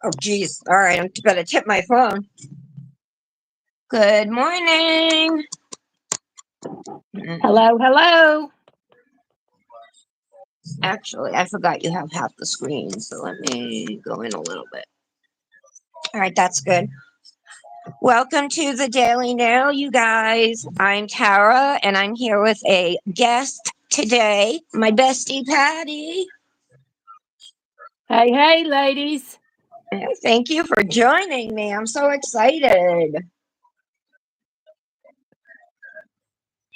Oh, geez. All right, I'm gonna tip my phone. Good morning. Hello, hello. Actually, I forgot you have half the screen, so let me go in a little bit. All right, that's good. Welcome to the Daily Nail, you guys. I'm Tara, and I'm here with a guest today, my bestie Patty. Hey, hey, ladies. Thank you for joining me. I'm so excited.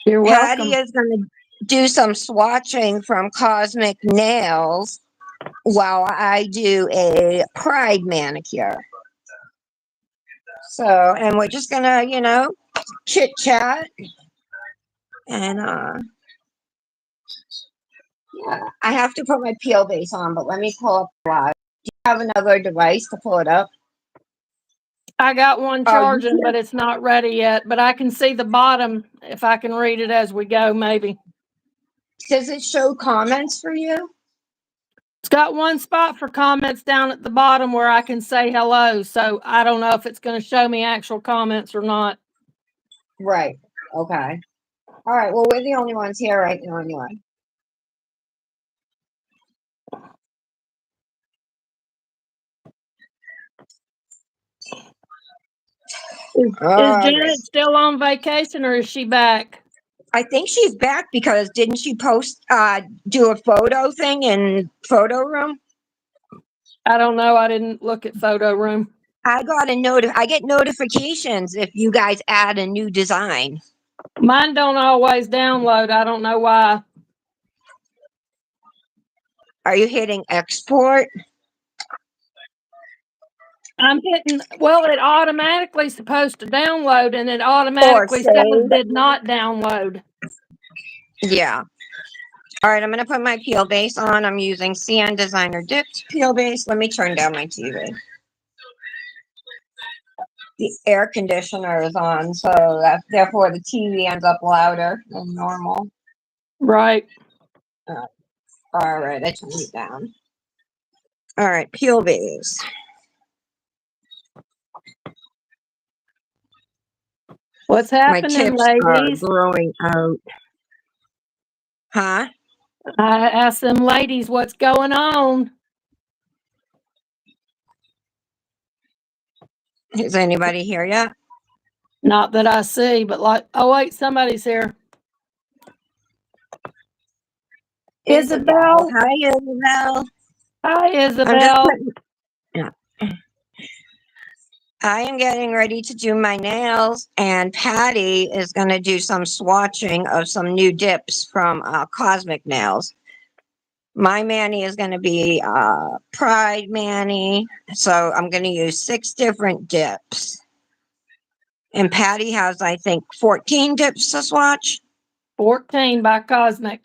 You're Patty welcome. is going to do some swatching from Cosmic Nails while I do a Pride manicure. So, and we're just going to, chit chat. And yeah, I have to put my peel base on, but let me pull up live. Do you have another device to pull it up? I got one Oh, you charging, but it's not ready yet. But I can see the bottom if I can read it as we go, maybe. Does it show comments for you? It's got one spot for comments down at the bottom where I can say hello. So I don't know if it's going to show me actual comments or not. Right. Okay. All right. Well, we're the only ones here right now anyway. Is All right. Janet still on vacation or is she back? I think she's back because didn't she do a photo thing in photo room? I don't know. I didn't look at photo room. I get notifications if you guys add a new design. Mine don't always download. I don't know why. Are you hitting export? I'm hitting, well, it automatically supposed to download and it Or automatically says save? did not download. Yeah. All right, I'm going to put my peel base on. I'm using CN Designer Dipped peel base. Let me turn down my TV. The air conditioner is on, so therefore the TV ends up louder than normal. Right. All right, I turned it down. All right, peel base. What's My happening, tips are ladies? growing out. Huh? I asked them ladies what's going on. Is anybody here yet? Not that I see, but like, oh wait, somebody's here. Isabel. Hi, Isabel. Hi, I'm just Isabel. yeah. I am getting ready to do my nails, and Patty is going to do some swatching of some new dips from Cosmic Nails. My mani is going to be Pride mani, so I'm going to use 6 different dips. And Patty has, I think, 14 dips to swatch. 14 by Cosmic.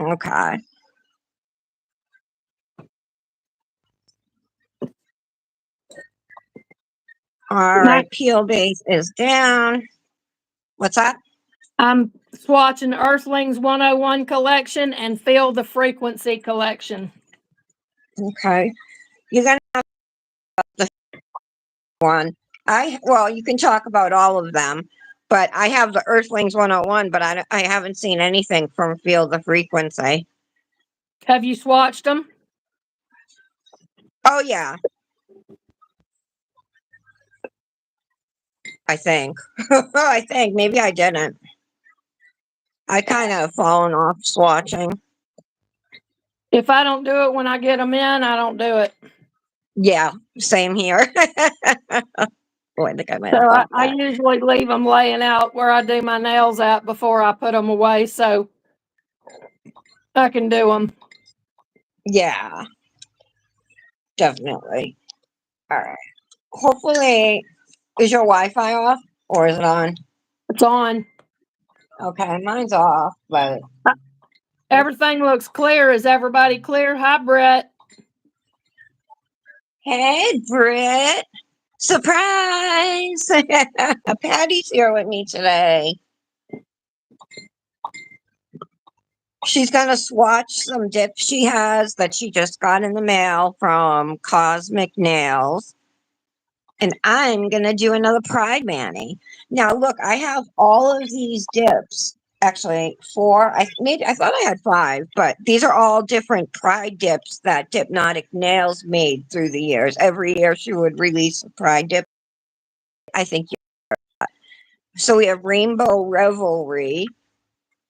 Okay. All right, peel base is down. What's that? I'm swatching Earthlings 101 collection and Feel the Frequency collection. Okay. You're going to have the one. You can talk about all of them, but I have the Earthlings 101, but I haven't seen anything from Feel the Frequency. Have you swatched them? Oh, yeah. I think. I think. Maybe I didn't. I kind of fallen off swatching. If I don't do it when I get them in, I don't do it. Yeah, same here. Oh, I think I might So have I usually leave them laying out where I do my nails at before I put them away so I can do them. Yeah, definitely. All right. Hopefully, is your Wi-Fi off or is it on? It's on. Okay, mine's off, but Everything looks clear. Is everybody clear? Hi, Brett. hey, Britt. Surprise! Patty's here with me today. She's going to swatch some dips she has that she just got in the mail from Cosmic Nails. And I'm going to do another Pride Mani. Now, look, I have all of these dips. Actually, four. I thought I had five, but these are all different Pride dips that Dipnotic Nails made through the years. Every year she would release a Pride dip. I think so. We have Rainbow Revelry.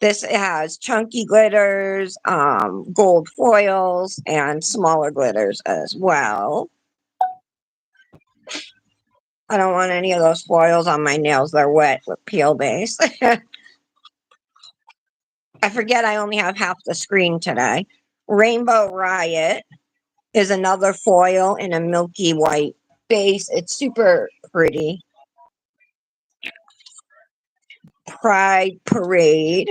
This has chunky glitters, gold foils, and smaller glitters as well. I don't want any of those foils on my nails. They're wet with peel base. I forget I only have half the screen today. Rainbow Riot is another foil in a milky white base. It's super pretty. Pride Parade.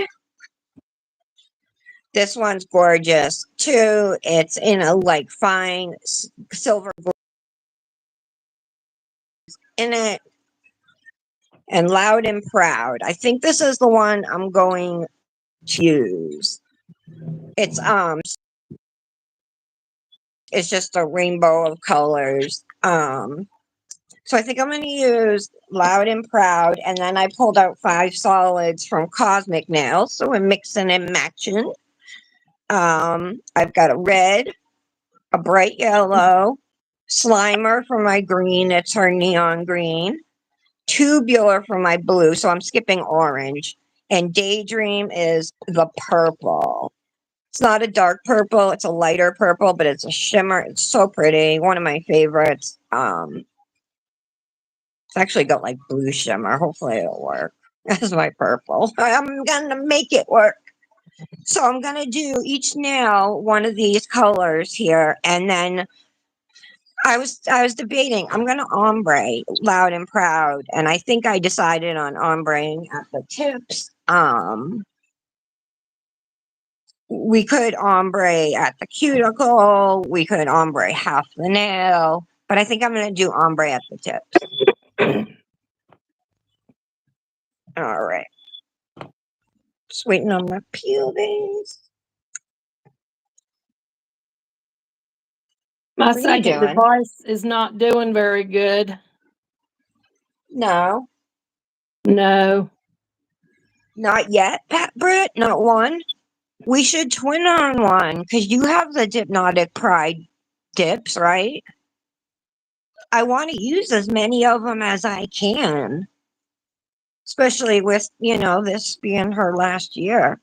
This one's gorgeous too. It's in a like fine silver in it. And Loud and Proud. I think this is the one I'm going to use. It's just a rainbow of colors. So I think I'm going to use Loud and Proud, and then I pulled out 5 solids from Cosmic Nails, so we're mixing and matching. I've got a red, a bright yellow, Slimer for my green, it's her neon green, Tubular for my blue, so I'm skipping orange, and Daydream is the purple. It's not a dark purple, it's a lighter purple, but it's a shimmer. It's so pretty. One of my favorites. It's actually got like blue shimmer. Hopefully it'll work. That's my purple. I'm gonna make it work. So I'm gonna do each nail one of these colors here, and then I was debating. I'm gonna ombre Loud and Proud, and I think I decided on ombreing at the tips. We could ombre at the cuticle. We could ombre half the nail, but I think I'm gonna do ombre at the tips. All right. Just waiting on my peel base. My What are you second doing? device is not doing very good. No, No. not yet, Pat Britt. Not one. We should twin on one because you have the Dipnotic Pride dips, right? I want to use as many of them as I can, especially with, this being her last year.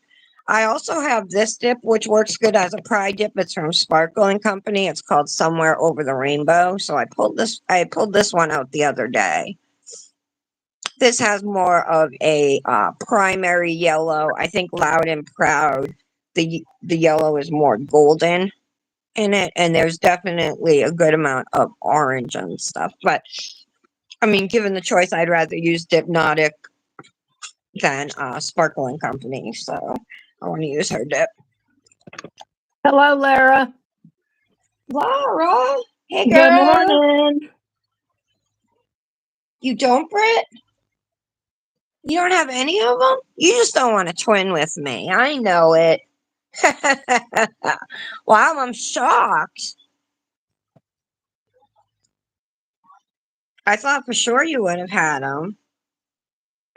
I also have this dip, which works good as a Pride dip. It's from Sparkling Company. It's called Somewhere Over the Rainbow. So I pulled this one out the other day. This has more of a primary yellow. I think Loud and Proud, the yellow is more golden in it, and there's definitely a good amount of orange and stuff. But I mean, given the choice, I'd rather use Dipnotic than Sparkling Company. So I want to use her dip. Hello, Lara. Laura, hey Good girl, morning. you don't, Britt? You don't have any of them? You just don't want to twin with me. I know it. Wow, I'm shocked. I thought for sure you would have had them.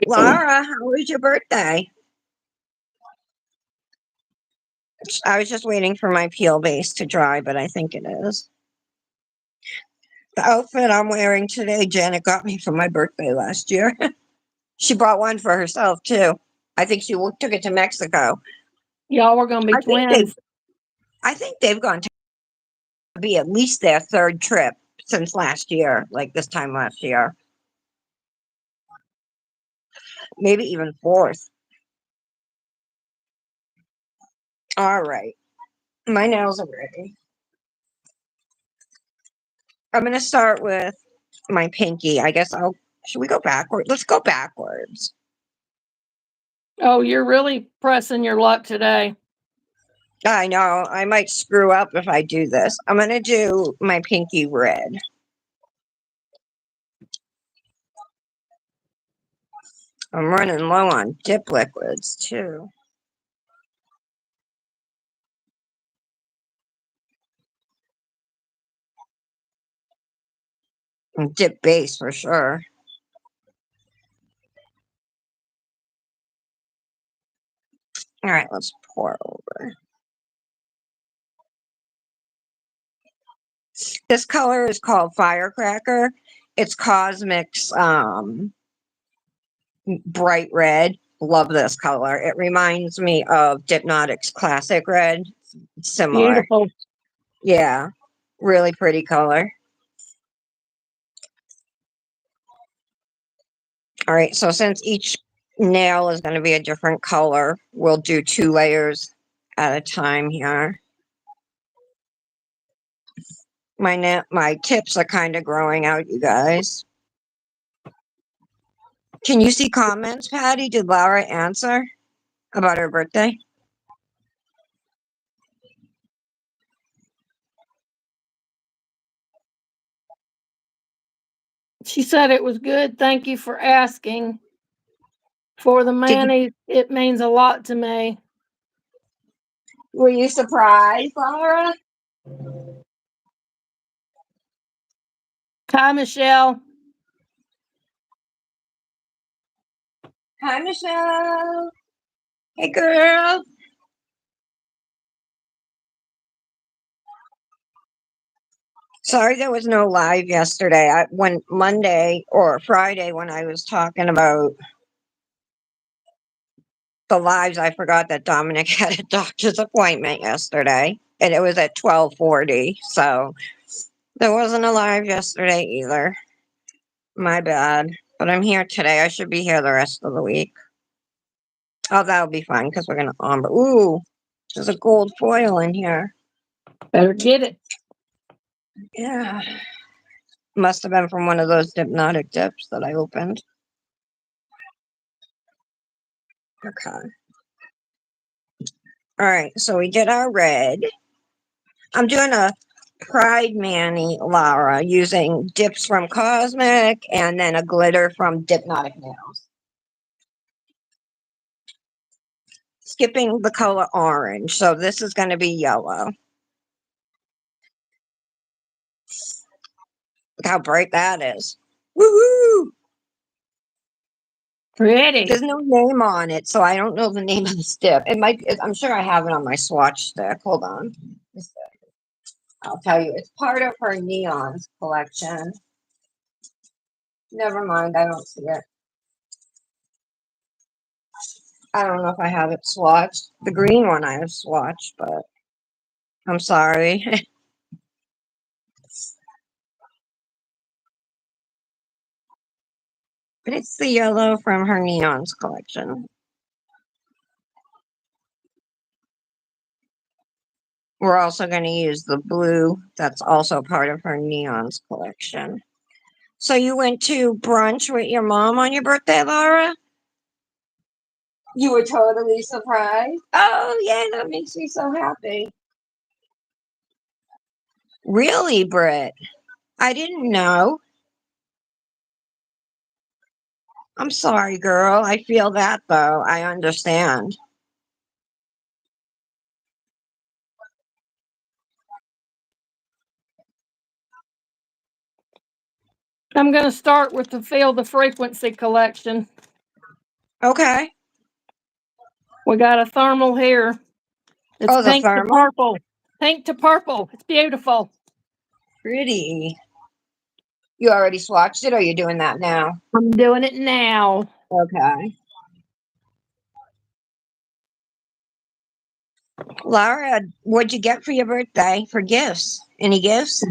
Laura, how was your birthday? I was just waiting for my peel base to dry, but I think it is. The outfit I'm wearing today, Janet got me for my birthday last year. She brought one for herself too. I think she took it to Mexico. Y'all were going to be I think they, twins. I think they've gone to be at least their 3rd trip since last year, like this time last year, maybe even 4th. All right, my nails are ready. I'm gonna start with my pinky. I guess I'll. Should we go backward? Let's go backwards. Oh, you're really pressing your luck today. I know I might screw up if I do this. I'm gonna do my pinky red. I'm running low on dip liquids too. Dip base for sure. All right, let's pour over. This color is called Firecracker. It's Cosmic's bright red. Love this color. It reminds me of Dipnotic's classic red. Similar. Beautiful. Yeah, really pretty color. All right, so since each nail is going to be a different color, we'll do 2 layers at a time here. My tips are kind of growing out, you guys. Can you see comments, Patty? Did Laura answer about her birthday? She said it was good. Thank you for asking. For the Did you, Manny, it means a lot to me. were you surprised, Laura? Hi, Michelle. Hi, Michelle. Hey, girl. Sorry there was no live yesterday. When Monday or Friday when I was talking about the lives, I forgot that Dominic had a doctor's appointment yesterday, and it was at 12:40. So there wasn't a live yesterday either. My bad. But I'm here today. I should be here the rest of the week. Oh, that'll be fun because we're gonna ombre. Ooh, there's a gold foil in here. Better get it. Yeah. Must have been from one of those hypnotic dips that I opened. Okay. All right, so we did our red. I'm doing a Pride Mani Laura using dips from Cosmic and then a glitter from Dipnotic Nails. Skipping the color orange, so this is going to be yellow. Look how bright that is. Woohoo! Pretty. There's no name on it, so I don't know the name of the dip. I'm sure I have it on my swatch stick. Hold on. I'll tell you. It's part of her neons collection. Never mind, I don't see it. I don't know if I have it swatched. The green one I have swatched, but I'm sorry. But it's the yellow from her neons collection. We're also going to use the blue. That's also part of her neons collection. So you went to brunch with your mom on your birthday, Laura? You were totally surprised? Oh, yeah, that makes me so happy. Really, Britt? I didn't know. I'm sorry, girl. I feel that, though. I understand. I'm going to start with the Feel the Frequency collection. Okay. We got a thermal here. It's Oh, the pink to thermal? purple. Pink to purple. It's beautiful. Pretty. You already swatched it, or are you doing that now? I'm doing it now. Okay. Laura, what'd you get for your birthday for gifts? Any gifts?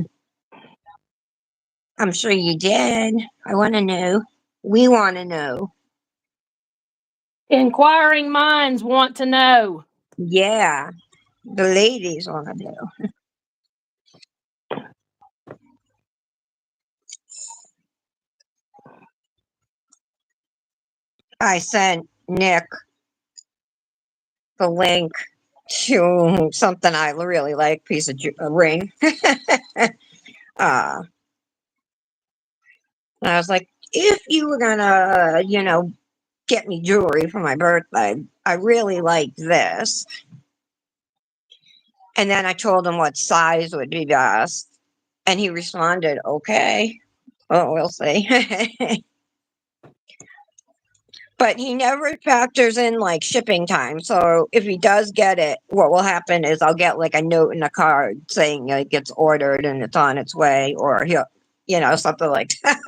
I'm sure you did. I want to know. We want to know. Inquiring minds want to know. Yeah, the ladies want to know. I sent Nick the link to something I really like, piece of a ring. uh, and I was like, if you were gonna, get me jewelry for my birthday, I really like this. And then I told him what size would be best. And he responded, okay. Well, we'll see. But he never factors in like shipping time. So if he does get it, what will happen is I'll get like a note in a card saying it gets ordered and it's on its way, or he'll, something like that.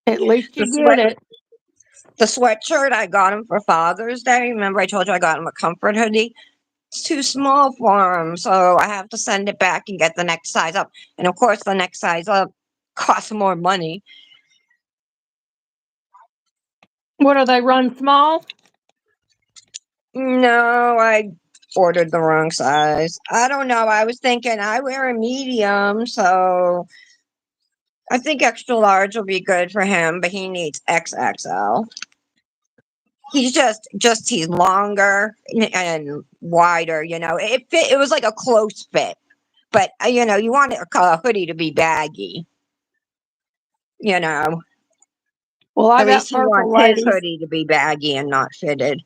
At least The you get sweat, it. the sweatshirt I got him for Father's Day. Remember I told you I got him a comfort hoodie. It's too small for him, so I have to send it back and get the next size up. And of course, the next size up costs more money. What are they run small? No, I ordered the wrong size. I don't know. I was thinking I wear a medium, so I think extra large will be good for him, but he needs XXL. He's he's longer and wider, it was like a close fit, but you want a hoodie to be baggy, you know. Well, I At got least he purple, wants his ladies. hoodie to be baggy and not fitted.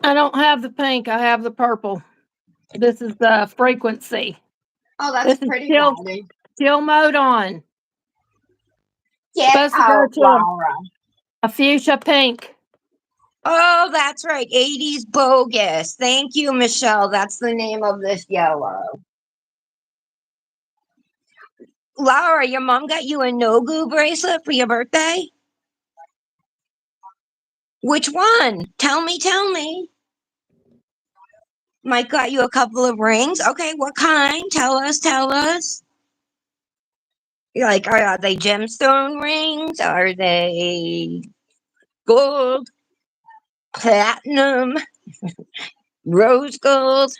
I don't have the pink. I have the purple. This is the frequency. Oh, that's This is pretty, Patty. chill mode on. Get Supposed to go out, to Laura. a fuchsia pink. Oh, that's right. 80s bogus. Thank you, Michelle. That's the name of this yellow. Laura, your mom got you a no-goo bracelet for your birthday? Which one? Tell me, tell me. Mike got you a couple of rings. Okay, what kind? Tell us, tell us. Like, are they gemstone rings? Are they gold, platinum, rose gold,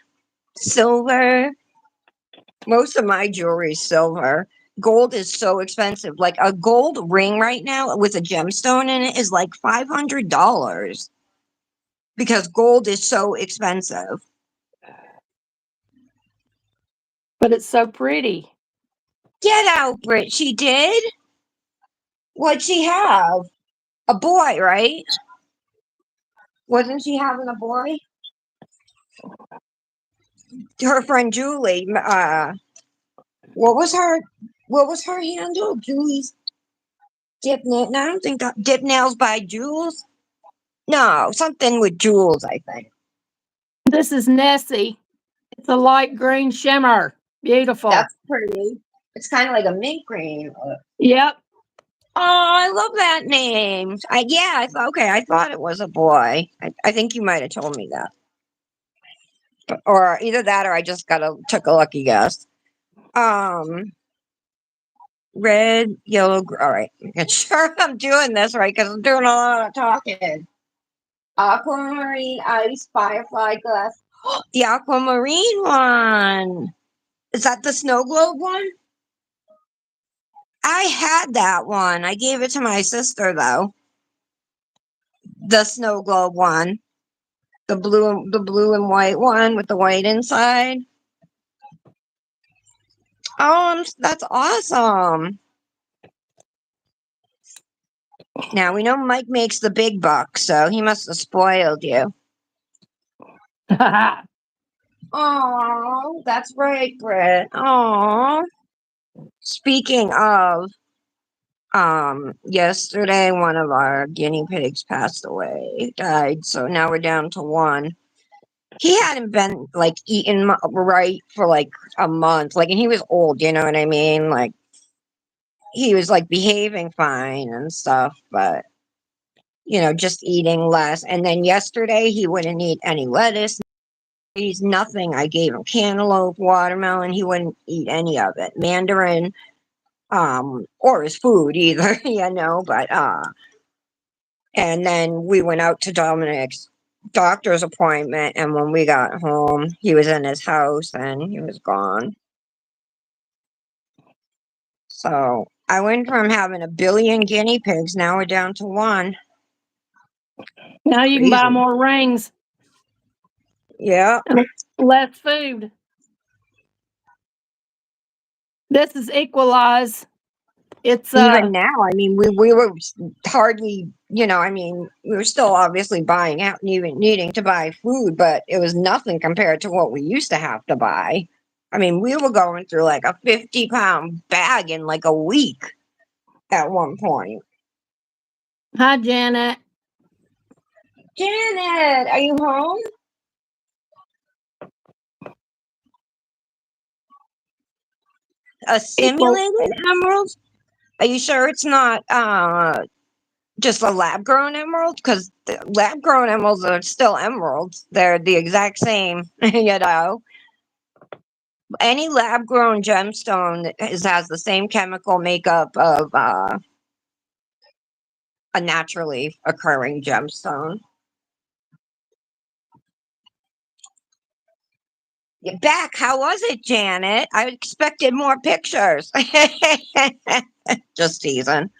silver? Most of my jewelry is silver. Gold is so expensive. Like a gold ring right now with a gemstone in it is like $500 because gold is so expensive. But it's so pretty. Get out, Brit. She did? What'd she have? A boy, right? Wasn't she having a boy? Her friend Julie, what was her handle? Julie's Dip Nail. No, I don't think that Dip Nails by Jules. No, something with Jules, I think. This is Nessie. It's a light green shimmer. Beautiful. That's pretty. It's kind of like a mint green. Yep. Oh, I love that name. I thought okay. I thought it was a boy. I think you might have told me that, or either that, or I just took a lucky guess. Um, red, yellow. All right, I'm sure I'm doing this right because I'm doing a lot of talking. Aquamarine, ice, firefly, glass. The aquamarine one. Is that the snow globe one? I had that one. I gave it to my sister though. The snow globe one. The blue and white one with the white inside. Oh, that's awesome. Now we know Mike makes the big bucks, so he must have spoiled you. Oh, that's right, Britt. Oh. Speaking of, yesterday one of our guinea pigs passed away, died, so now we're down to one. He hadn't been like eating right for like a month, like, and he was old, you know what I mean? Like, he was like behaving fine and stuff, but just eating less. And then yesterday he wouldn't eat any lettuce. He's nothing. I gave him cantaloupe, watermelon. He wouldn't eat any of it. Mandarin, or his food either, but and then we went out to Dominic's doctor's appointment, and when we got home, he was in his house and he was gone. So I went from having a billion guinea pigs, now we're down to one. Now you can buy Crazy. more rings. Yeah. And less food. This is Equalize. It's Even now, I mean, we were hardly, we were still obviously buying out and even needing to buy food, but it was nothing compared to what we used to have to buy. I mean, we were going through like a 50-pound bag in like a week at one point. Hi, Janet. Janet, are you home? A simulated emerald? Are you sure it's not just a lab grown emerald? Because lab grown emeralds are still emeralds. They're the exact same, you know. Any lab grown gemstone has the same chemical makeup of a naturally occurring gemstone. You're back. How was it, Janet? I expected more pictures. Just teasing.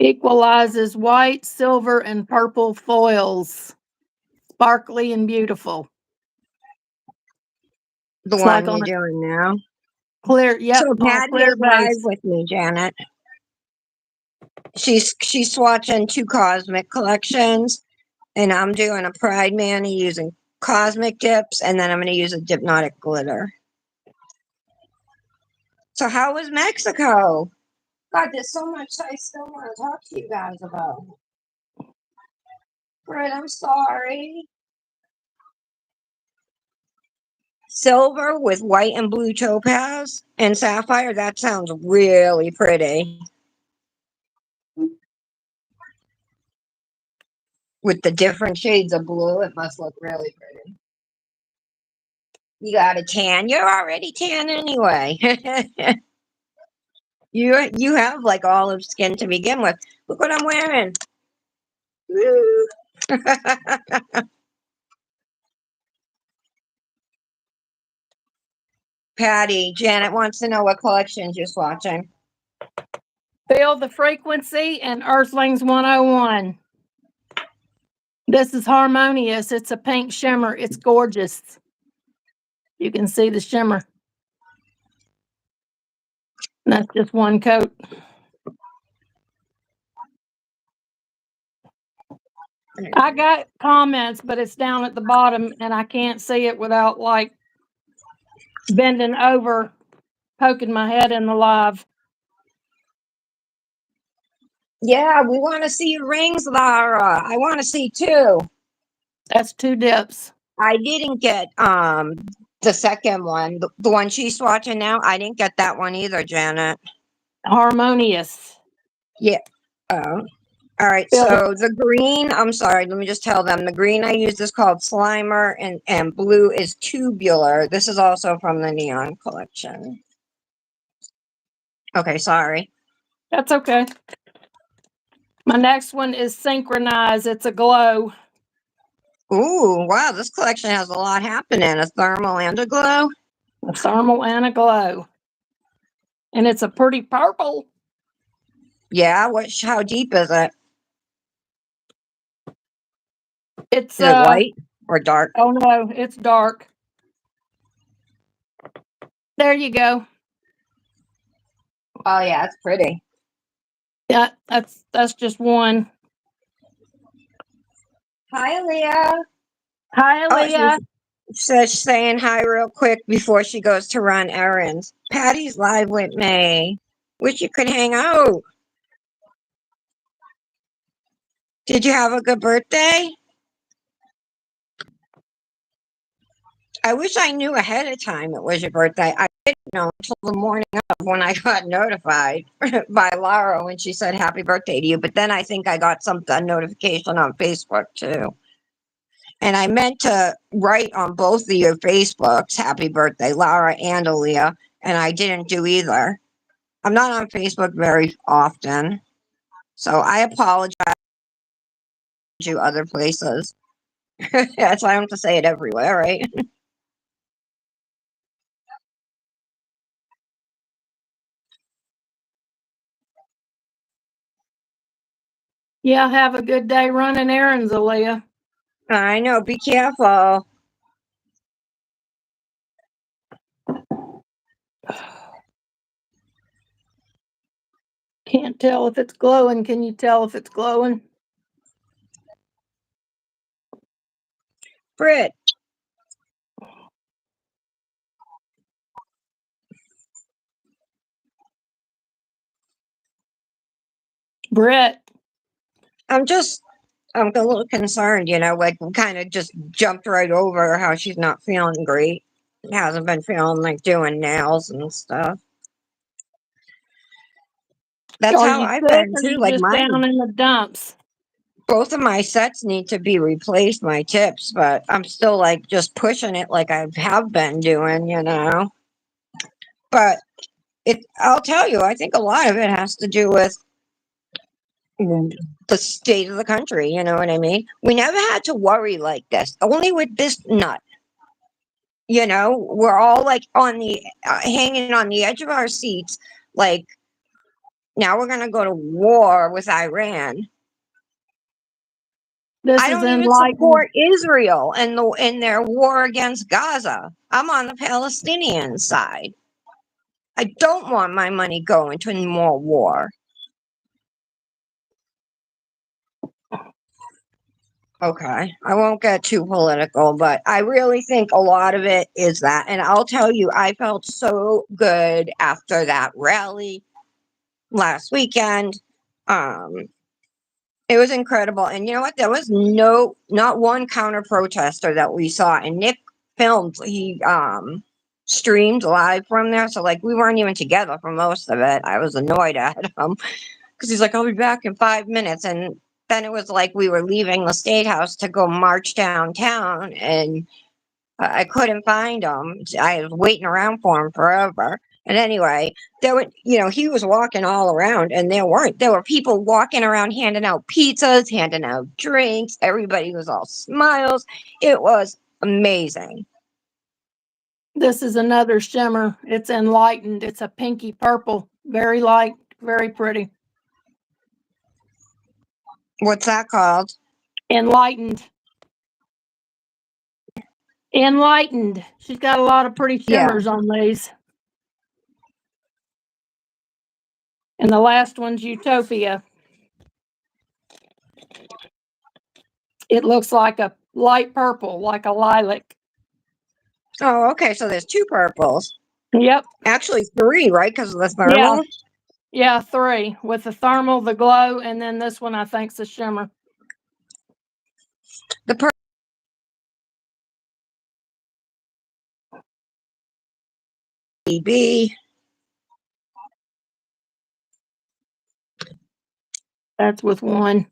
Equalizes white, silver, and purple foils. Sparkly and beautiful. The It's one like on you're a doing now. clear, yep, So on a Patty clear is live base. with me, Janet. She's swatching 2 cosmic collections, and I'm doing a Pride Mani using cosmic dips, and then I'm going to use a hypnotic glitter. So how was Mexico? God, there's so much I still want to talk to you guys about. Fred, I'm sorry. Silver with white and blue topaz and sapphire. That sounds really pretty. With the different shades of blue, it must look really pretty. You got a tan. You're already tan anyway. You have like olive skin to begin with. Look what I'm wearing. Woo. Patty, Janet wants to know what collections you're swatching. Feel the Frequency and Earthlings 101. This is Harmonious. It's a pink shimmer. It's gorgeous. You can see the shimmer. And that's just one coat. I got comments, but it's down at the bottom and I can't see it without like bending over, poking my head in the live. Yeah, we want to see your rings, Lara. I want to see 2. That's 2 dips. I didn't get the second one, the one she's watching now. I didn't get that one either, Janet. Harmonious. Yeah. Oh. All right. Feel the So the green, I'm sorry, let me just tell them the green I used is called Slimer and blue is Tubular. This is also from the Neon collection. Okay, sorry. That's okay. My next one is Synchronize. It's a glow. Ooh, wow, this collection has a lot happening. A thermal and a glow. A thermal and a glow. And it's a pretty purple. Yeah, how deep is it? It's Is it light or dark? oh no, it's dark. There you go. Oh yeah, it's pretty. Yeah, that's just one. Hi, Leah. Hi, Oh, Leah. she's saying hi real quick before she goes to run errands. Patty's live with me. Wish you could hang out. Did you have a good birthday? I wish I knew ahead of time it was your birthday. I didn't know until the morning of when I got notified by Laura when she said happy birthday to you. But then I think I got a notification on Facebook too. And I meant to write on both of your Facebooks, happy birthday, Laura and Aaliyah, and I didn't do either. I'm not on Facebook very often, so I apologize to other places. That's why I have to say it everywhere, right? Yeah, have a good day running errands, Aaliyah. I know, be careful. Can't tell if it's glowing. Can you tell if it's glowing? Britt, Britt, I'm a little concerned, like we kind of just jumped right over how she's not feeling great. Hasn't been feeling like doing nails and stuff. That's are how you I've sick been or too. you Like just down in the dumps? both of my sets need to be replaced, my tips, but I'm still like just pushing it like I have been doing. But I'll tell you, I think a lot of it has to do with the state of the country, you know what I mean? We never had to worry like this, only with this nut. We're all like on the hanging on the edge of our seats, like now we're gonna go to war with Iran. This I is don't even enlightened. support Israel and in their war against Gaza. I'm on the Palestinian side. I don't want my money going to more war. Okay, I won't get too political, but I really think a lot of it is that. And I'll tell you, I felt so good after that rally last weekend. Um, it was incredible. And you know what? There was not one counter protester that we saw. And Nick filmed, he streamed live from there. So like we weren't even together for most of it. I was annoyed at him because he's like, I'll be back in 5 minutes. And then it was like we were leaving the state house to go march downtown, and I couldn't find him. I was waiting around for him forever. And anyway, he was walking all around, and there were people walking around handing out pizzas, handing out drinks. Everybody was all smiles. It was amazing. This is another shimmer. It's enlightened. It's a pinky purple. Very light, very pretty. What's that called? Enlightened. Enlightened. She's got a lot of pretty Yeah. shimmers on these. And the last one's Utopia. It looks like a light purple, like a lilac. Oh, okay. So there's two purples. Yep. Actually, three, right? Because of the Yeah. thermal. Yeah, 3 with the thermal, the glow, and then this one I think's a shimmer. The purple. BB. That's with one.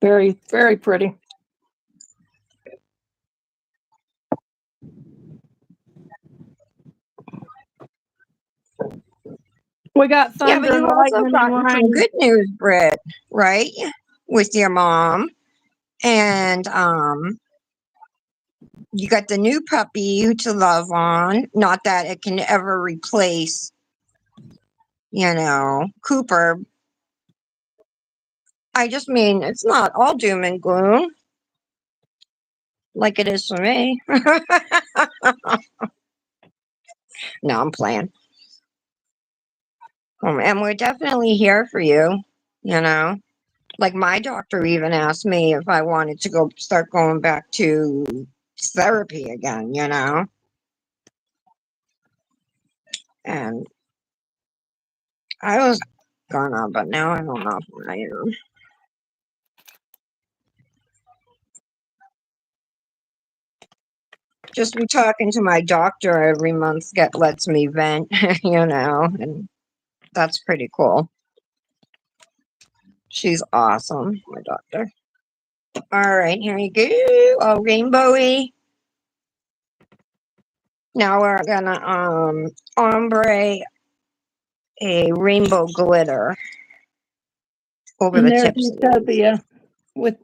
Very, very pretty. We got Yeah, but thunder, you've also lightning, and gotten some rain. good news, Britt, right? With your mom. And you got the new puppy to love on. Not that it can ever replace, Cooper. I just mean it's not all doom and gloom like it is for me. No, I'm playing. And we're definitely here for you. Like my doctor even asked me if I wanted to start going back to therapy again. And I was gonna, but now I don't know if I am. Just be talking to my doctor every month lets me vent, and that's pretty cool. She's awesome, my doctor. All right, here you go. Oh, rainbowy. Now we're gonna ombre a rainbow glitter over And the there's tips. Utopia with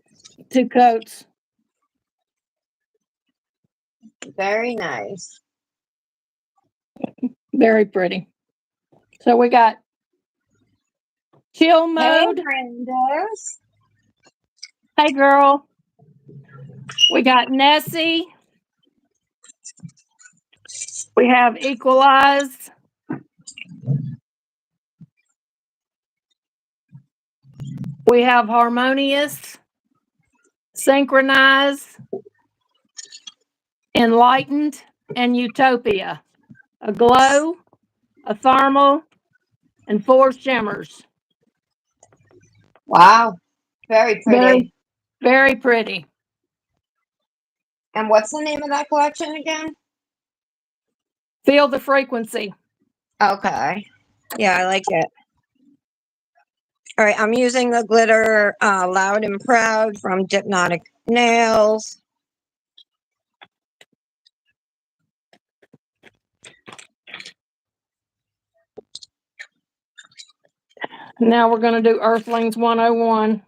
2 coats. Very nice. Very pretty. So we got chill Hey, mode. Brandes. Hey, girl. We got Nessie. We have equalize. We have harmonious, synchronize, enlightened, and utopia. A glow, a thermal, and 4 shimmers. Wow. Very pretty. Very, very pretty. And what's the name of that collection again? Feel the frequency. Okay. Yeah, I like it. All right, I'm using the glitter Loud and Proud from Hypnotic Nails. Now we're going to do Earthlings 101.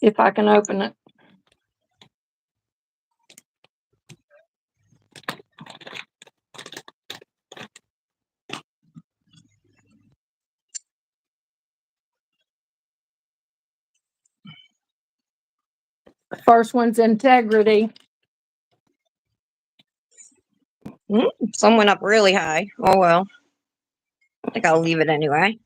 If I can open it. The first one's Integrity. Some went up really high. Oh, well. I think I'll leave it anyway.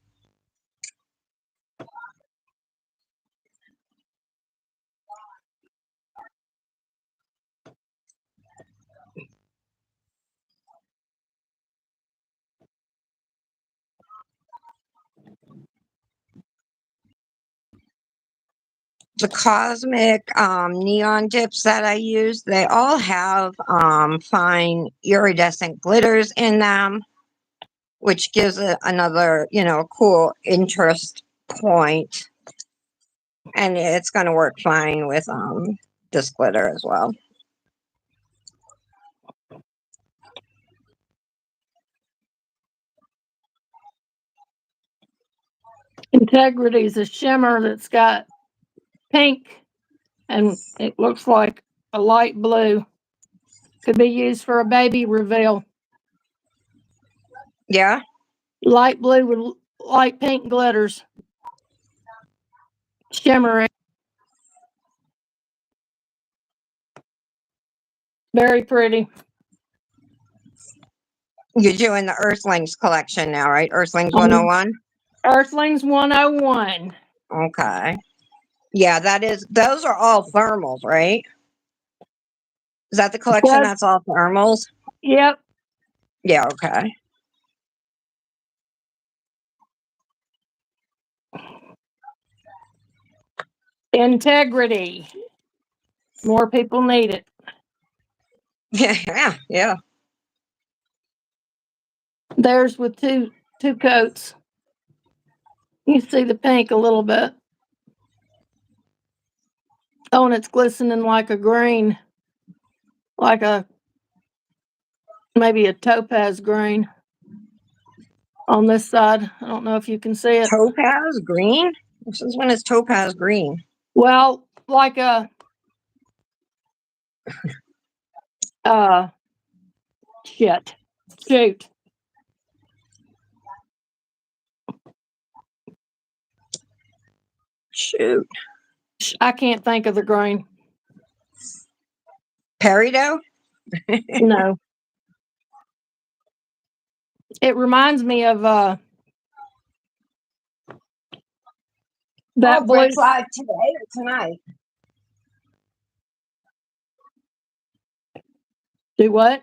The Cosmic neon dips that I use, they all have fine iridescent glitters in them, which gives it another, cool interest point. And it's going to work fine with this glitter as well. Integrity is a shimmer that's got pink and it looks like a light blue. Could be used for a baby reveal. Yeah? Light blue with light pink glitters. Shimmering. Very pretty. You're doing the Earthlings collection now, right? Earthlings 101? Earthlings 101. Okay. Yeah, those are all thermals, right? Is that the collection that's all thermals? Yep. Yeah, okay. Integrity. More people need it. Yeah. There's with two coats. You see the pink a little bit. Oh, and it's glistening like a green. Like maybe a topaz green on this side. I don't know if you can see it. Topaz green? This one is topaz green. Well, like a shoot. Shoot. I can't think of the green. Peridot? No. It reminds me of that blue. Brick's live today or tonight? Do what?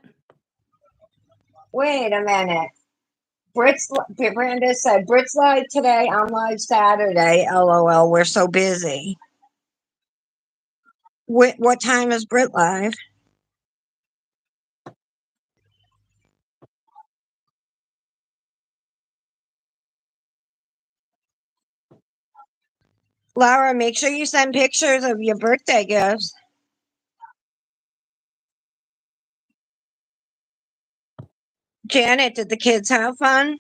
Wait a minute. Brenda said, Brit's live today, I'm live Saturday. LOL, we're so busy. What time is Brit live? Laura, make sure you send pictures of your birthday gifts. Janet, did the kids have fun?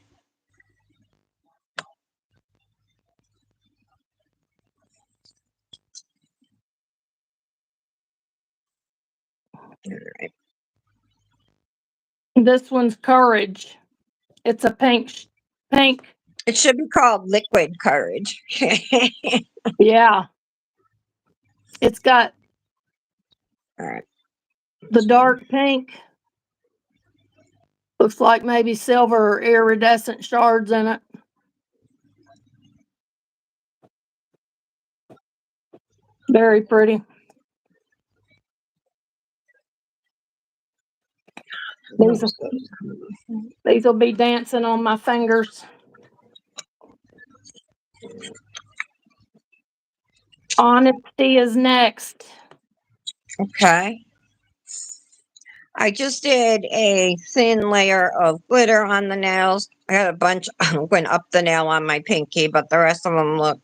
All right. This one's Courage. It's a pink. It should be called Liquid Courage. Yeah. It's got All right. the dark pink. Looks like maybe silver or iridescent shards in it. Very pretty. These these will be dancing on my fingers. Honesty is next. Okay. I just did a thin layer of glitter on the nails. I got a bunch went up the nail on my pinky, but the rest of them look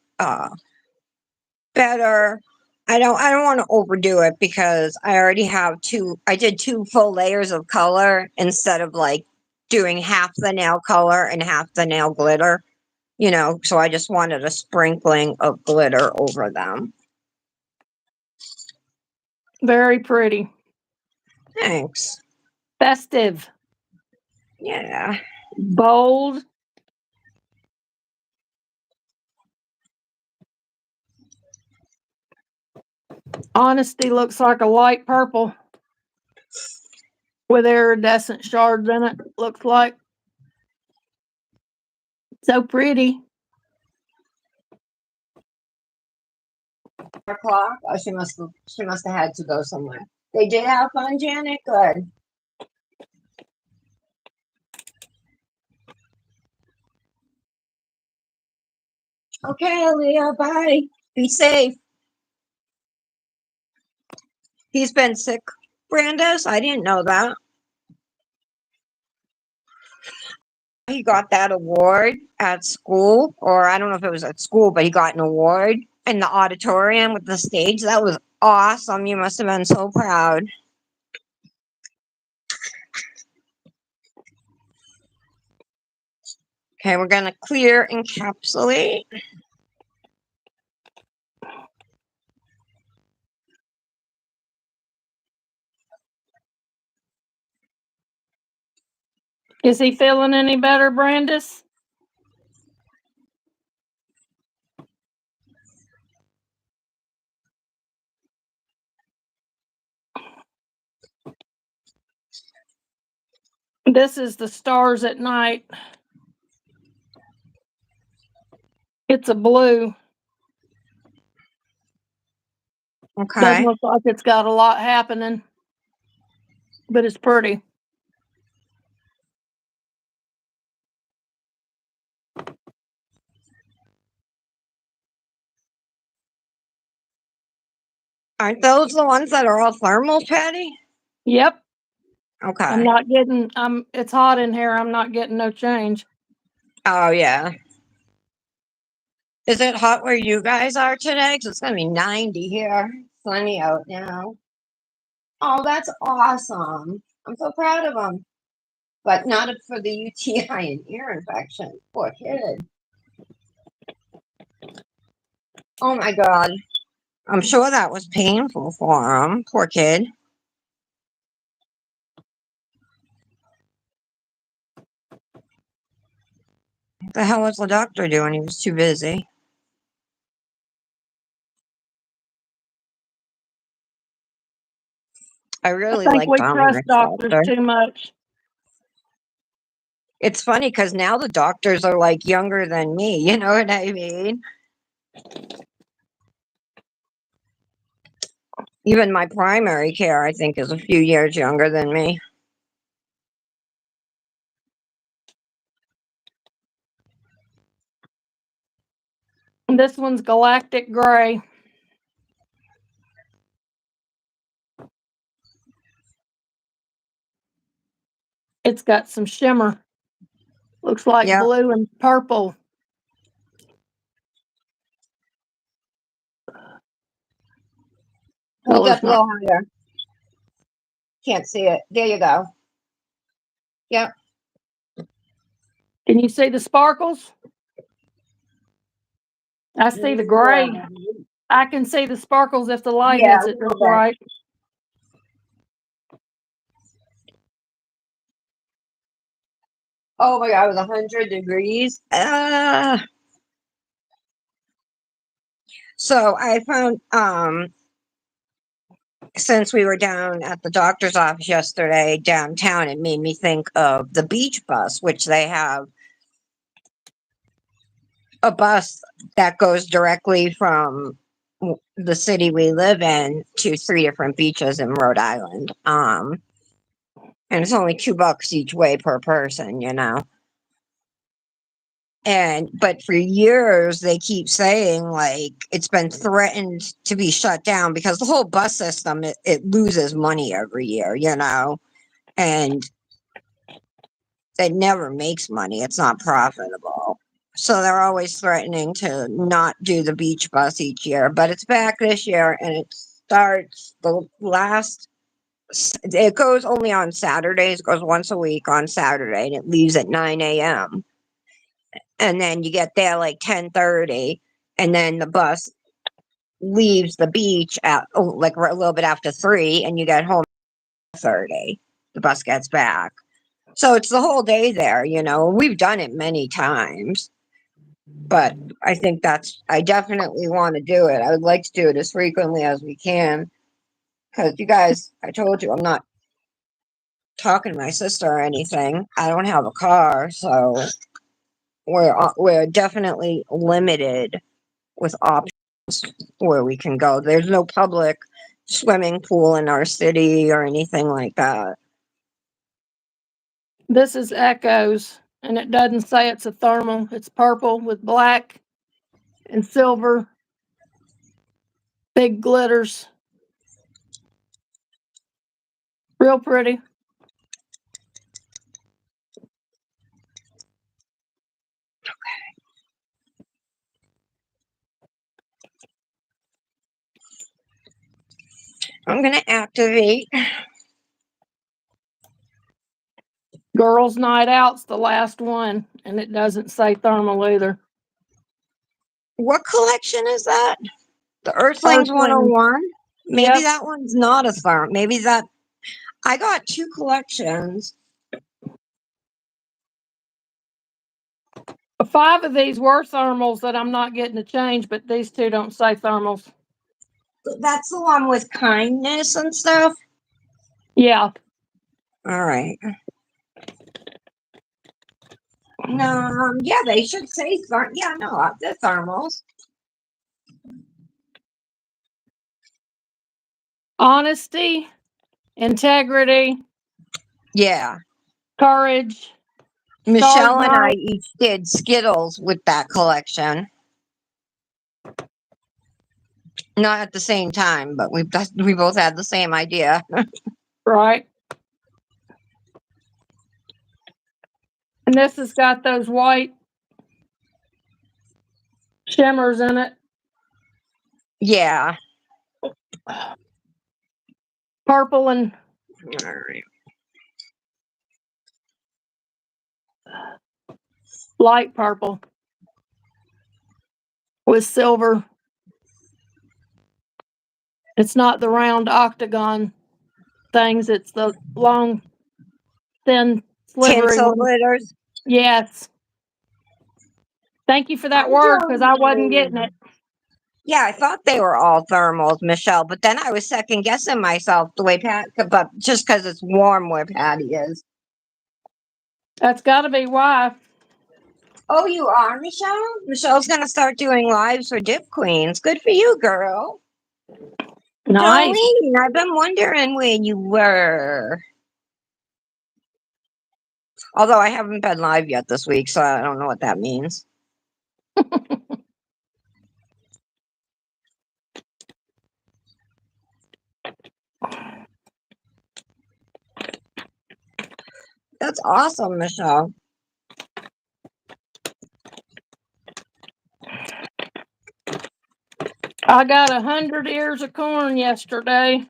better. I don't want to overdo it because I already have I did 2 full layers of color instead of like doing half the nail color and half the nail glitter, so I just wanted a sprinkling of glitter over them. Very pretty. Thanks. Festive. Yeah. Bold. Honesty looks like a light purple with iridescent shards in it. Looks like so pretty. O'clock. Oh, she must have had to go somewhere. They did have fun, Janet. Good. Okay, Leah. Bye. Be safe. He's been sick, Brandis. I didn't know that. He got that award at school, or I don't know if it was at school, but he got an award in the auditorium with the stage. That was awesome. You must have been so proud. Okay, we're going to clear encapsulate. Is he feeling any better, Brandis? This is the Stars at Night. It's a blue. Okay. Doesn't look like it's got a lot happening, but it's pretty. Aren't those the ones that are all thermal, Patty? Yep. Okay. I'm not getting, it's hot in here. I'm not getting no change. Oh, yeah. Is it hot where you guys are today? 'Cause it's going to be 90 here. Sunny out now. Oh, that's awesome. I'm so proud of him. But not for the UTI and ear infection. Poor kid. Oh, my God. I'm sure that was painful for him. Poor kid. What the hell was the doctor doing? He was too busy. I I really think like we trust Dominic's doctors doctor. too much. It's funny because now the doctors are like younger than me. You know what I mean? Even my primary care, I think, is a few years younger than me. This one's Galactic Gray. It's got some shimmer. Looks like Yeah. blue and purple. Hold Well, up it's a not. little higher. Can't see it. There you go. Yep. Can you see the sparkles? I see the gray. I can see the sparkles if the light Yeah, hits a it little just bit. right. Oh my God, it was 100 degrees. So I found, since we were down at the doctor's office yesterday downtown, it made me think of the beach bus, which they have a bus that goes directly from the city we live in to 3 different beaches in Rhode Island. and it's only $2 each way per person, you know. And but for years they keep saying like it's been threatened to be shut down because the whole bus system it loses money every year, you know, and it never makes money. It's not profitable. So they're always threatening to not do the beach bus each year, but it's back this year and it starts the last it goes only on Saturdays, it goes once a week on Saturday and it leaves at 9 a.m. And then you get there like 10:30 and then the bus leaves the beach at like a little bit after 3 and you get home at 30. The bus gets back. So it's the whole day there, you know. We've done it many times, but I think I definitely want to do it. I would like to do it as frequently as we can because you guys, I told you, I'm not talking to my sister or anything. I don't have a car, so we're definitely limited with options where we can go. There's no public swimming pool in our city or anything like that. This is Echoes, and it doesn't say it's a thermal. It's purple with black and silver. Big glitters. Real pretty. I'm going to activate. Girls' Night Out's the last one, and it doesn't say thermal either. What collection is that? The Earthlings Earthling. 101? Maybe Yep. that one's not a therm. Maybe that. I got 2 collections. 5 of these were thermals that I'm not getting to change, but these 2 don't say thermals. That's the one with kindness and stuff? Yeah. All right. No, yeah, they should say yeah, no, they're thermals. Honesty, integrity, Yeah. courage. Michelle and I Stars each did Skittles with that collection. Not at the same time, but we both had the same idea. right? And this has got those white shimmers in it. Yeah. Purple and All right. light purple with silver. It's not the round octagon things, it's the long, thin, slivery Tinsel one. glitters. Yes. Thank you for that I'm word because I wasn't getting doing. it. Yeah, I thought they were all thermals, Michelle, but then I was second guessing myself the way but just because it's warm where Patty is. That's got to be why. Oh, you are, Michelle? Michelle's going to start doing lives for Dip Queens. Good for you, girl. Nice. Jolene, I've been wondering where you were. Although I haven't been live yet this week, so I don't know what that means. That's awesome, Michelle. I got 100 ears of corn yesterday.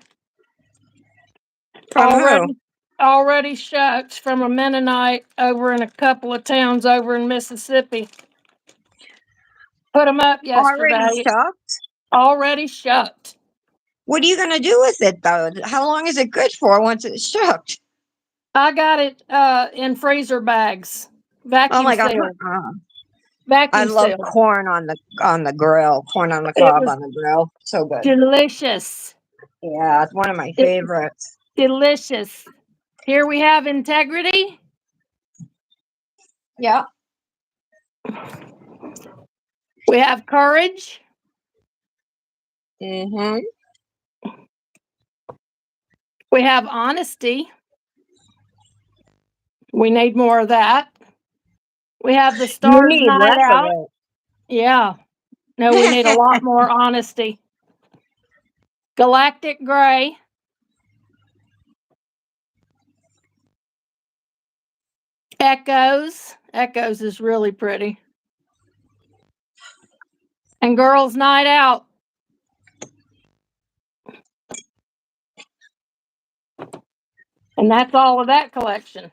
From who? Already shucked from a Mennonite over in a couple of towns over in Mississippi. Put them up yesterday. Already shucked? Already shucked. What are you going to do with it, though? How long is it good for once it's shucked? I got it in freezer bags. Oh Vacuum my God. sealed. I Vacuum love sealed. corn on the grill. Corn on the It cob was on the grill. So good. delicious. Yeah, it's one of my It favorites. delicious. Here we have integrity. Yeah. We have courage. Mm-hmm. We have honesty. We need more of that. We have the You Stars need Night less Out. of Yeah. No, we need a lot more honesty. Galactic Gray. Echoes. Echoes is really pretty. And Girls Night Out. And that's all of that collection.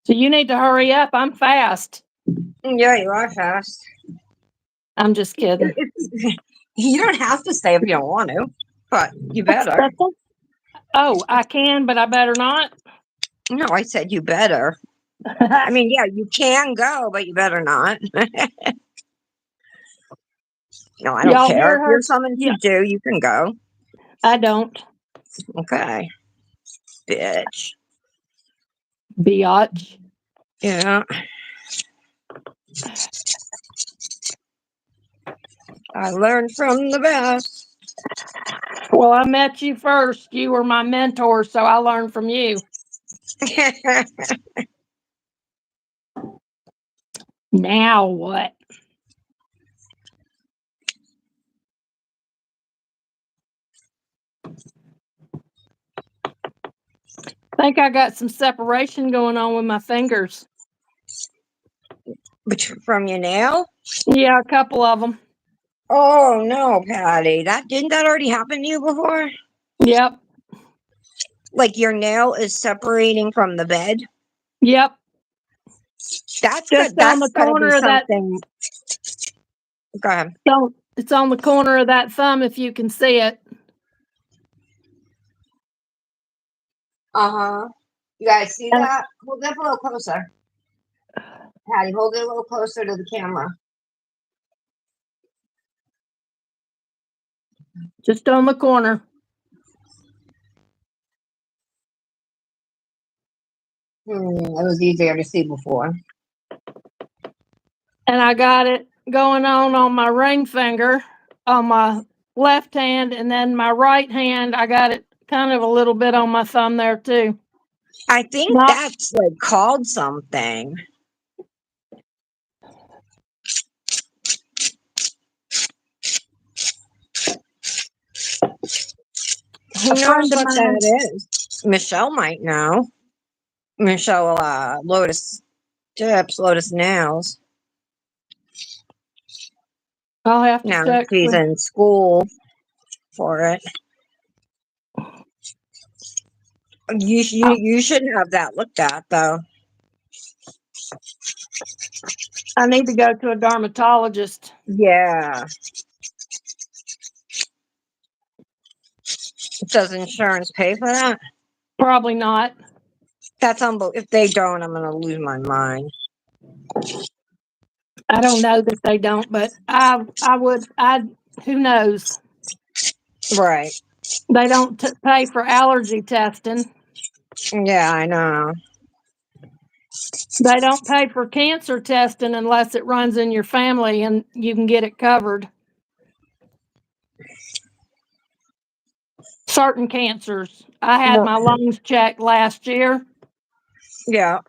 So you need to hurry up. I'm fast. Yeah, you are fast. I'm just kidding. You don't have to stay if you don't want to, but you better. Oh, I can, but I better not. No, I said you better. I mean, yeah, you can go, but you better not. No, I don't Y'all care. hear If her? you're summoned Yeah. to do, you can go. I don't. Okay. Bitch. Biatch. Yeah. I learned from the best. Well, I met you first. You were my mentor, so I learned from you. Now what? I think I got some separation going on with my fingers. But from your nail? Yeah, a couple of them. Oh no, Patty. Didn't that already happen to you before? Yep. Like your nail is separating from the bed? Yep. That's Just good. on That's the gotta be corner of that. something. Go ahead. It's on the corner of that thumb if you can see it. Uh-huh. You guys see And that? Hold that a little closer. Patty, hold it a little closer to the camera. just on the corner. It was easier to see before. And I got it going on my ring finger on my left hand, and then my right hand, I got it kind of a little bit on my thumb there too. I think Not that's like called something. Who a knows friend of what mine. that is? Michelle might know. Michelle, Lotus Tips, Lotus Nails. I'll have to Now check. she's in school for it. You shouldn't have that looked at though. I need to go to a dermatologist. Yeah. Does insurance pay for that? Probably not. That's unbelievable. If they don't, I'm gonna lose my mind. I don't know that they don't, but who knows? Right. They don't pay for allergy testing. Yeah, I know. They don't pay for cancer testing unless it runs in your family and you can get it covered. Certain cancers. I had my lungs checked last year, Yeah.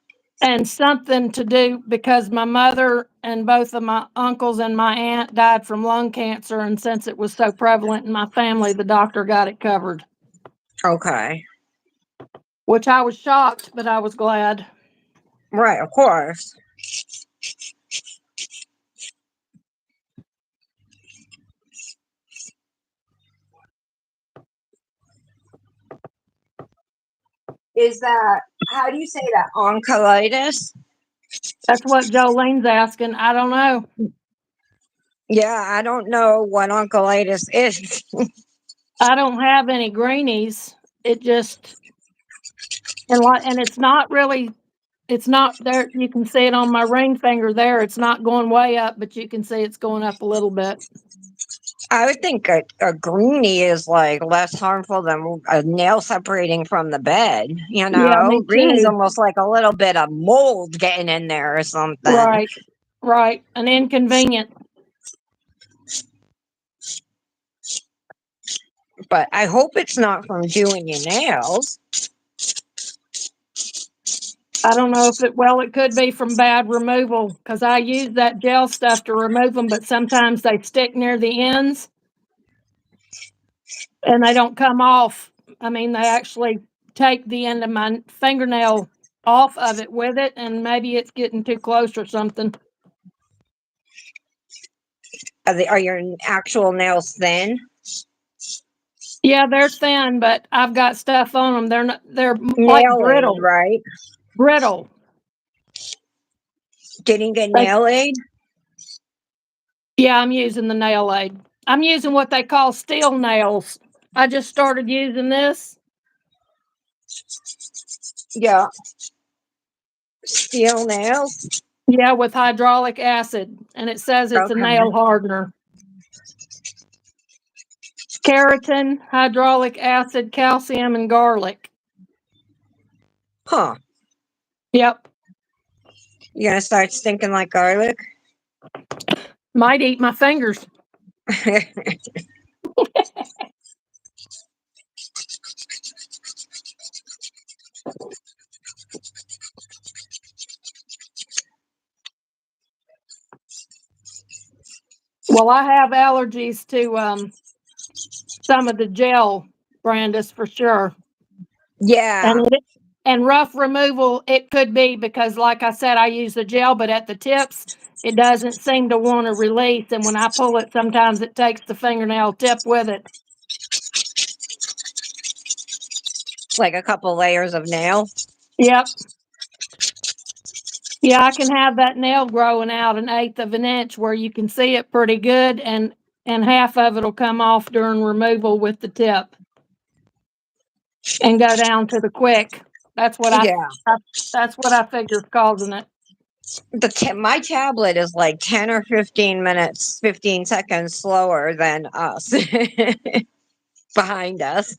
and something to do because my mother and both of my uncles and my aunt died from lung cancer, and since it was so prevalent in my family, the doctor got it covered. Okay. Which I was shocked, but I was glad. Right, of course. Is that, how do you say that? Oncolytis? That's what Jolene's asking. I don't know. Yeah, I don't know what oncolytis is. I don't have any greenies. It just and it's not really. It's not there. You can see it on my ring finger there. It's not going way up, but you can see it's going up a little bit. I would think a greenie is like less harmful than a nail separating from the bed. You Yeah, know, me greenie's too. almost like a little bit of mold getting in there or something. Right. An inconvenient. But I hope it's not from doing your nails. I don't know if it could be from bad removal because I use that gel stuff to remove them, but sometimes they stick near the ends and they don't come off. I mean, they actually take the end of my fingernail off of it with it, and maybe it's getting too close or something. Are your actual nails thin? Yeah, they're thin, but I've got stuff on them. They're like Nail aid, brittle. right? Brittle. Didn't get Like, nail aid? yeah, I'm using the nail aid. I'm using what they call steel nails. I just started using this. Yeah. Steel nails? Yeah, with hydraulic acid, and it says it's a Okay. nail hardener. Keratin, hydraulic acid, calcium, and garlic. Huh. Yep. You gonna start stinking like garlic? Might eat my fingers. Well, I have allergies to some of the gel, Brandis, for sure. Yeah. And rough removal, it could be because, like I said, I use the gel, but at the tips, it doesn't seem to want to release. And when I pull it, sometimes it takes the fingernail tip with it. Like a couple layers of nail. Yep. Yeah, I can have that nail growing out 1/8 of an inch where you can see it pretty good, and half of it'll come off during removal with the tip and go down to the quick. That's what Yeah. that's what I figure is causing it. My tablet is like 10 or 15 minutes, 15 seconds slower than us behind us.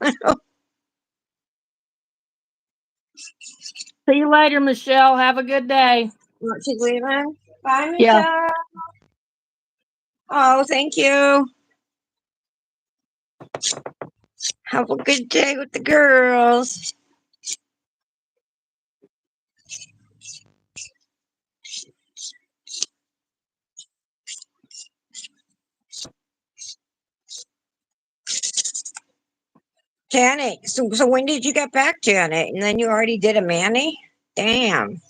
See you later, Michelle. Have a good day. She's leaving. Bye, Yeah. Michelle. Oh, thank you. Have a good day with the girls. Janet, so when did you get back, Janet? And then you already did a mani? Damn.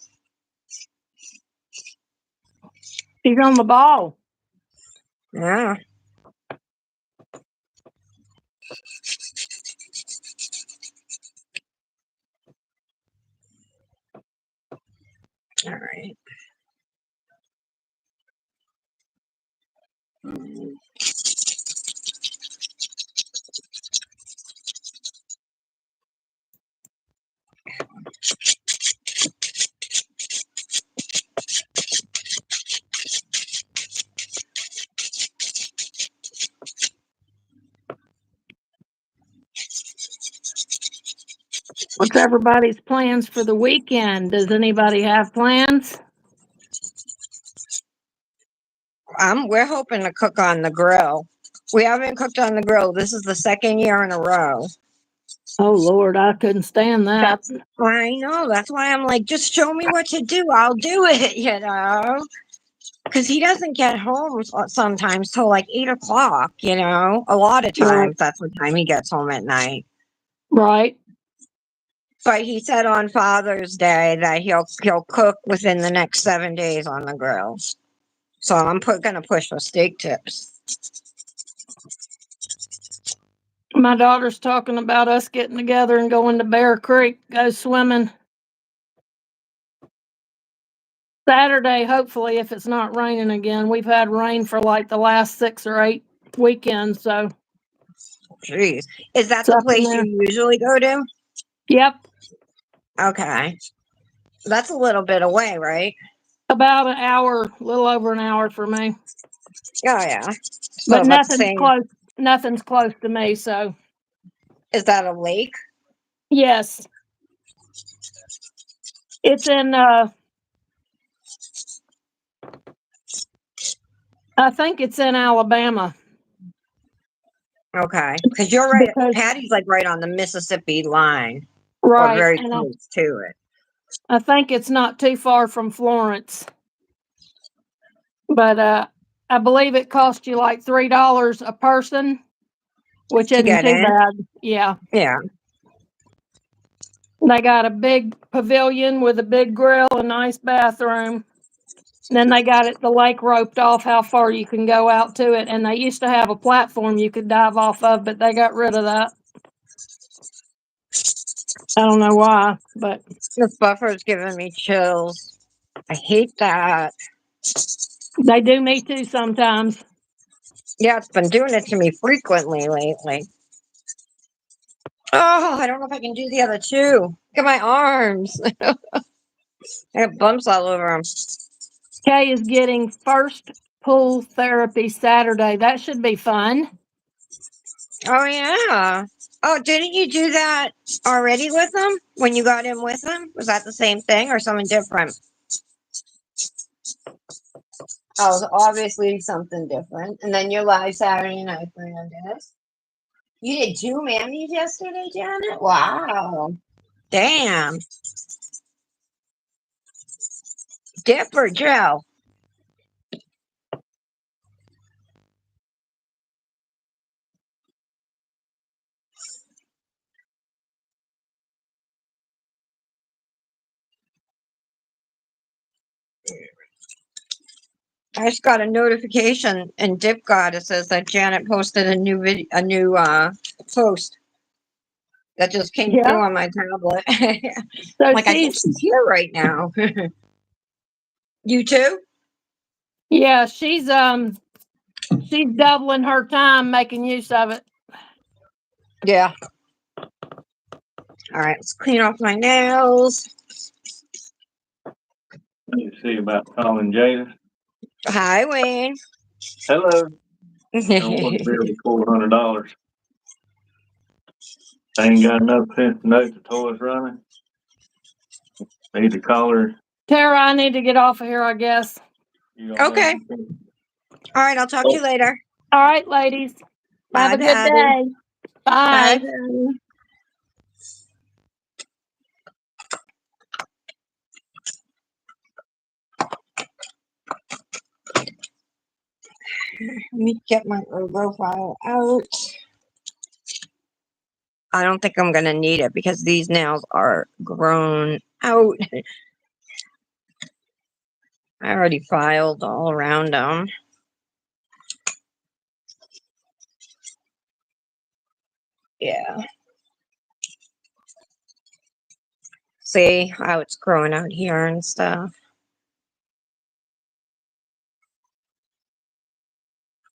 She's on the ball. Yeah. All right. What's everybody's plans for the weekend? Does anybody have plans? We're hoping to cook on the grill. We haven't cooked on the grill. This is the second year in a row. Oh Lord, I couldn't stand that. I know. That's why I'm like, just show me what to do. I'll do it, Because he doesn't get home sometimes till like 8 o'clock, A lot of times that's the time he gets home at night. Right. But he said on Father's Day that he'll cook within the next 7 days on the grill. So I'm gonna push for steak tips. My daughter's talking about us getting together and going to Bear Creek, go swimming. Saturday, hopefully, if it's not raining again. We've had rain for like the last 6 or 8 weekends, so Jeez. Is that it's the up in place there. you usually go to? Yep, Okay. That's a little bit away, right? about an hour, a little over an hour for me. Oh, yeah. So But about the same. nothing's close to me, so Is that a lake? yes. It's in I think it's in Alabama. Okay, because you're right. because Patty's like right on the Mississippi line, or right, very and close to it. I think it's not too far from Florence. But I believe it cost you like $3 a person, which To isn't get too in, bad. Yeah. yeah. They got a big pavilion with a big grill, a nice bathroom. Then they got the lake roped off how far you can go out to it. And they used to have a platform you could dive off of, but they got rid of that. I don't know why, but This buffer's giving me chills. I hate that. they do me too sometimes. Yeah, it's been doing it to me frequently lately. Oh, I don't know if I can do the other two. Look at my arms. I have bumps all over them. Kay is getting first pool therapy Saturday. That should be fun. Oh, yeah. Oh, didn't you do that already with them when you got in with them? Was that the same thing or something different? Oh, obviously something different. And then your live Saturday night friend is. You did two mammies yesterday, Janet? Wow. Damn. Dip or Joe? I just got a notification in Dip God. It says that Janet posted a new video, a new post that just came Yeah. through on my tablet. So Like, I think she's, she's here right now. You too? yeah, she's doubling her time making use of it. Yeah. All right, let's clean off my nails. Let me see about calling Jada. Hi, Wayne. Hello. I want to bill $400. I ain't got enough sense to know the toilet's running. Need to call her. Tara, I need to get off of here, I guess. You don't Okay. have to- All right, I'll talk to you later. All right, ladies. Have Bye, a good Patty. day. Bye, Bye. Patty. Let me get my Ergo file out. I don't think I'm going to need it because these nails are grown out. I already filed all around them. Yeah. See how it's growing out here and stuff.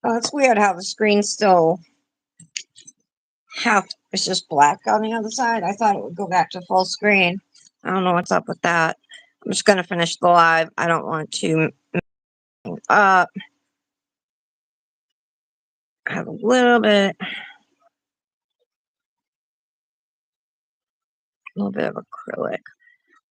Oh, it's weird how the screen's still half, it's just black on the other side. I thought it would go back to full screen. I don't know what's up with that. I'm just going to finish the live. I don't want to up. I have a little bit of acrylic.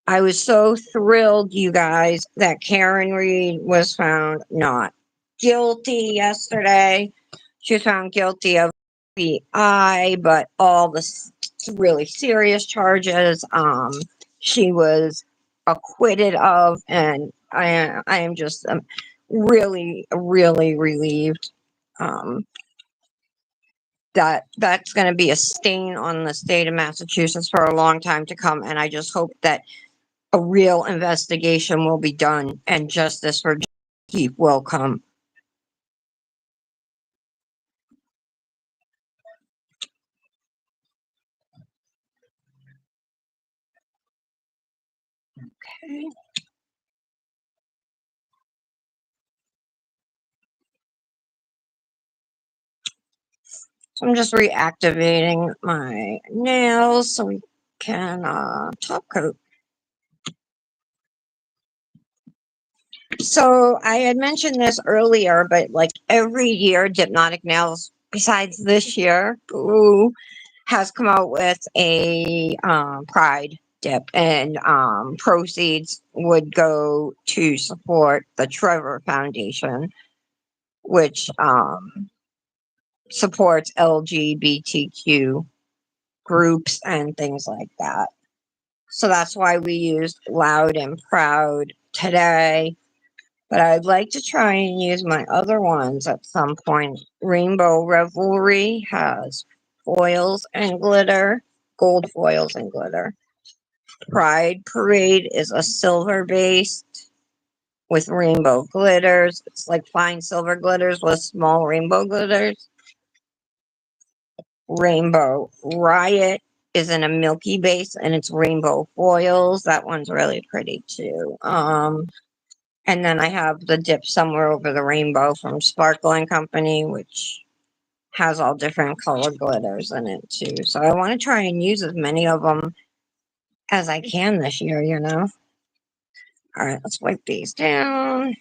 I was so thrilled, you guys, that Karen Reed was found not guilty yesterday. She was found guilty of FBI, but all the really serious charges she was acquitted of, and I am just really, really relieved. That's going to be a stain on the state of Massachusetts for a long time to come, and I just hope that a real investigation will be done and justice for Keith will come. Okay. So I'm just reactivating my nails so we can top coat. So I had mentioned this earlier, but like every year, Hypnotic Nails, besides this year, has come out with a Pride dip, and proceeds would go to support the Trevor Foundation, which supports LGBTQ groups and things like that. So that's why we used Loud and Proud today. But I'd like to try and use my other ones at some point. Rainbow Revelry has foils and glitter, gold foils and glitter. Pride Parade is a silver based with rainbow glitters. It's like fine silver glitters with small rainbow glitters. Rainbow Riot is in a milky base and it's rainbow foils. That one's really pretty too. And then I have the dip somewhere over the rainbow from Sparkling Company, which has all different colored glitters in it too. So I want to try and use as many of them as I can this year, you know. All right, let's wipe these down.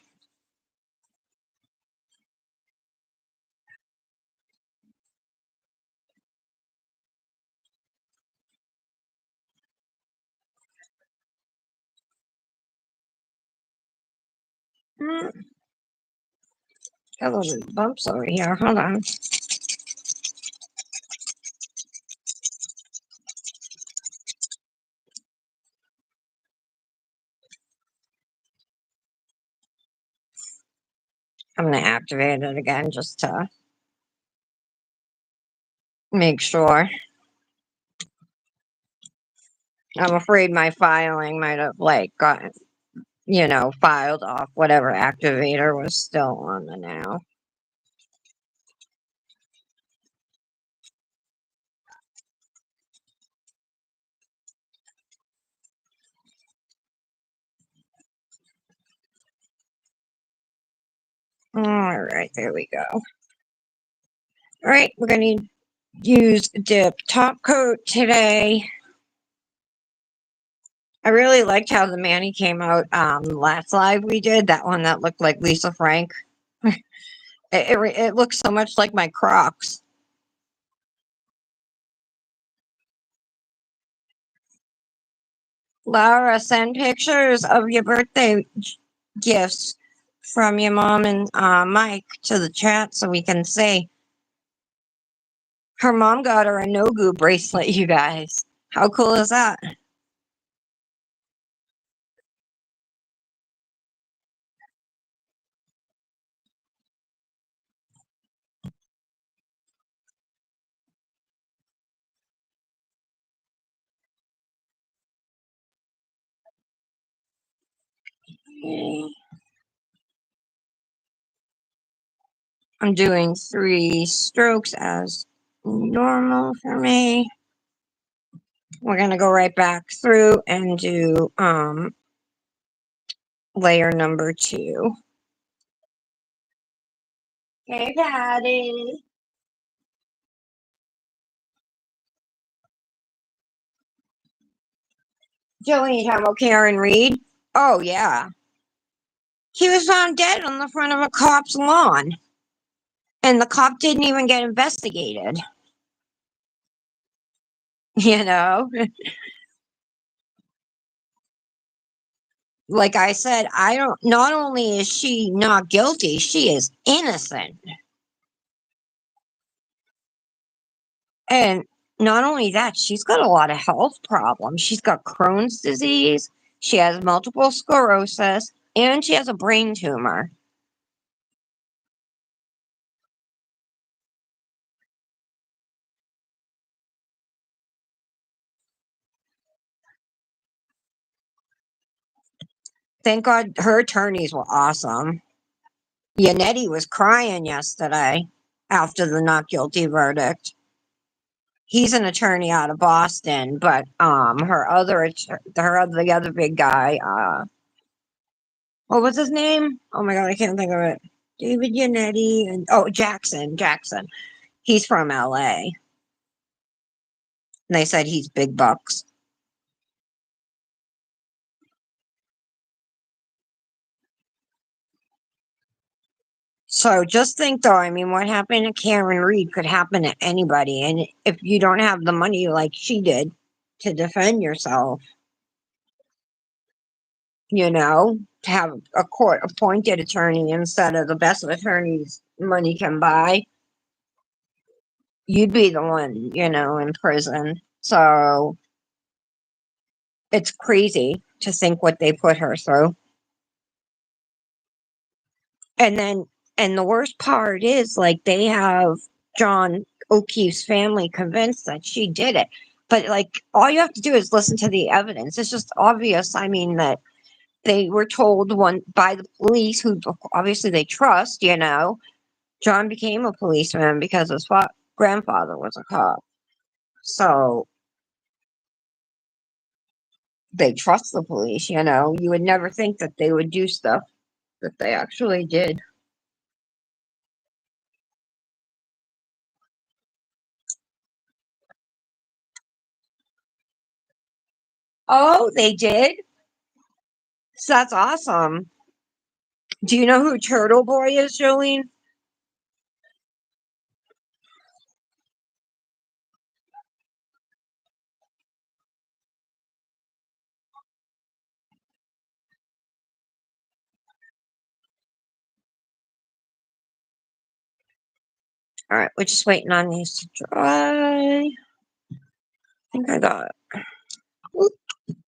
Mm, got a little bumps over here. Hold on. I'm going to activate it again just to make sure. I'm afraid my filing might have like gotten, filed off whatever activator was still on the now. All right, there we go. All right, we're going to use dip top coat today. I really liked how the Manny came out last live we did, that one that looked like Lisa Frank. It looks so much like my Crocs. Laura, send pictures of your birthday gifts from your mom and Mike to the chat so we can see. Her mom got her a no-goo bracelet, you guys. How cool is that? I'm doing 3 strokes as normal for me. We're going to go right back through and do layer number 2. Hey, Patty. Jolene, you talking about Karen Reed? Oh, yeah. He was found dead on the front of a cop's lawn. And the cop didn't even get investigated. You know? Like I said, not only is she not guilty, she is innocent. And not only that, she's got a lot of health problems. She's got Crohn's disease, she has multiple sclerosis, and she has a brain tumor. Thank God her attorneys were awesome. Yannetti was crying yesterday after the not guilty verdict. He's an attorney out of Boston, but the other big guy, what was his name? Oh my God, I can't think of it. David Yannetti and Jackson. He's from LA. And they said he's big bucks. So just think though, I mean, what happened to Karen Reed could happen to anybody. And if you don't have the money like she did to defend yourself, to have a court appointed attorney instead of the best attorneys money can buy, you'd be the one, in prison. So it's crazy to think what they put her through. And then, and the worst part is, like, they have John O'Keefe's family convinced that she did it. But, like, all you have to do is listen to the evidence. It's just obvious. I mean, that they were told one by the police, who obviously they trust, John became a policeman because his grandfather was a cop. So they trust the police, You would never think that they would do stuff that they actually did. Oh, they did? So that's awesome. Do you know who Turtle Boy is, Jolene? All right, we're just waiting on these to dry. I think I got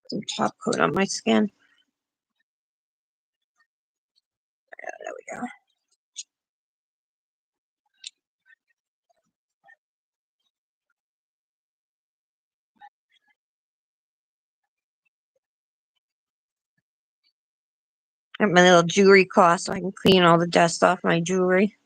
some top coat on my skin. There we go. Got my little jewelry cloth so I can clean all the dust off my jewelry.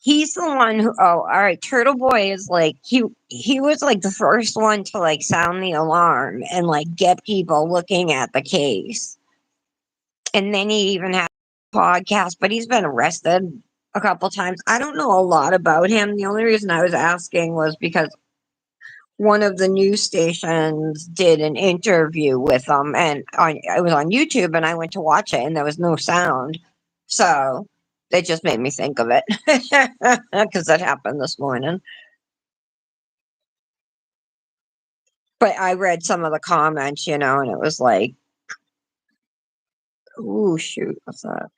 He's the one who, oh, all right, Turtle Boy is like, he was like the first one to like sound the alarm and like get people looking at the case. And then he even had a podcast, but he's been arrested a couple times. I don't know a lot about him. The only reason I was asking was because one of the news stations did an interview with him, and it was on YouTube, and I went to watch it, and there was no sound. So it just made me think of it because that happened this morning. But I read some of the comments, and it was like, "Ooh, shoot, what's that?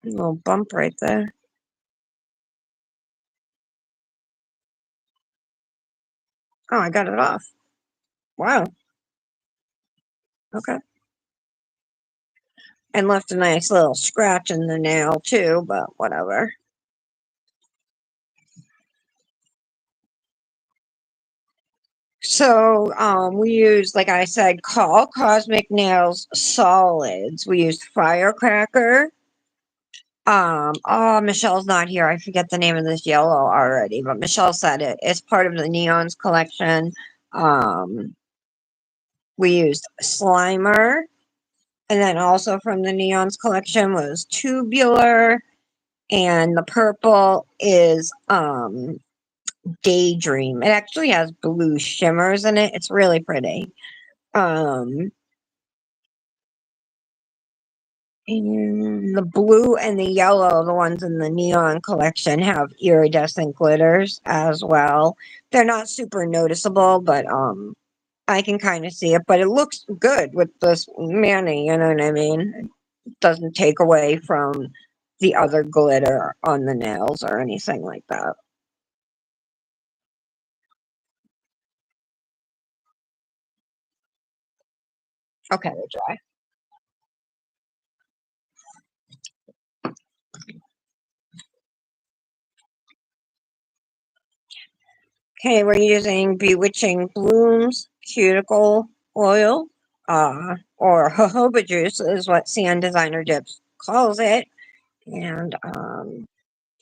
A little bump right there." Oh, I got it off. Wow. Okay. And left a nice little scratch in the nail too, but whatever. So we used, like I said, all Cosmic Nails solids. We used Firecracker. Oh, Michelle's not here. I forget the name of this yellow already, but Michelle said it. It's part of the Neons collection. We used Slimer, and then also from the Neons collection was Tubular, and the purple is Daydream. It actually has blue shimmers in it. It's really pretty. And the blue and the yellow, the ones in the neon collection, have iridescent glitters as well. They're not super noticeable, but I can kind of see it. But it looks good with this Manny, you know what I mean? It doesn't take away from the other glitter on the nails or anything like that. Okay, they're dry. Okay, we're using Bewitching Blooms Cuticle Oil, or jojoba juice is what Sand Designer Dips calls it. And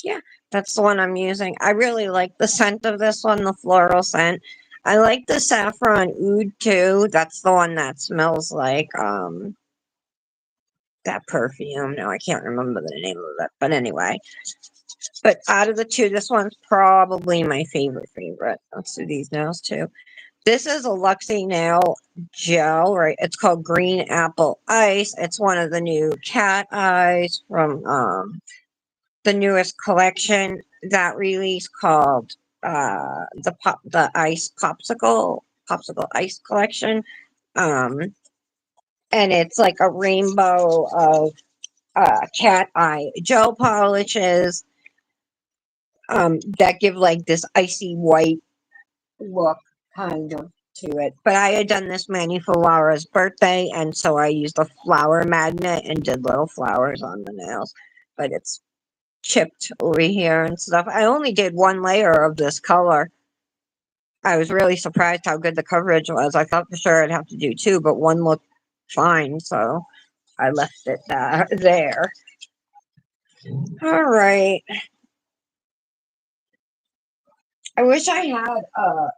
yeah, that's the one I'm using. I really like the scent of this one, the floral scent. I like the saffron oud too. That's the one that smells like that perfume. No, I can't remember the name of it, but anyway. But out of the two, this one's probably my favorite. Let's do these nails too. This is a Luxie nail gel, right? It's called Green Apple Ice. It's one of the new cat eyes from the newest collection that release called the ice popsicle ice collection. Um and it's like a rainbow of cat eye gel polishes that give like this icy white look kind of to it. But I had done this mani for Laura's birthday, and so I used a flower magnet and did little flowers on the nails. But it's chipped over here and stuff. I only did one layer of this color. I was really surprised how good the coverage was. I thought for sure I'd have to do two, but one looked fine, so I left it there. All right. I wish I had a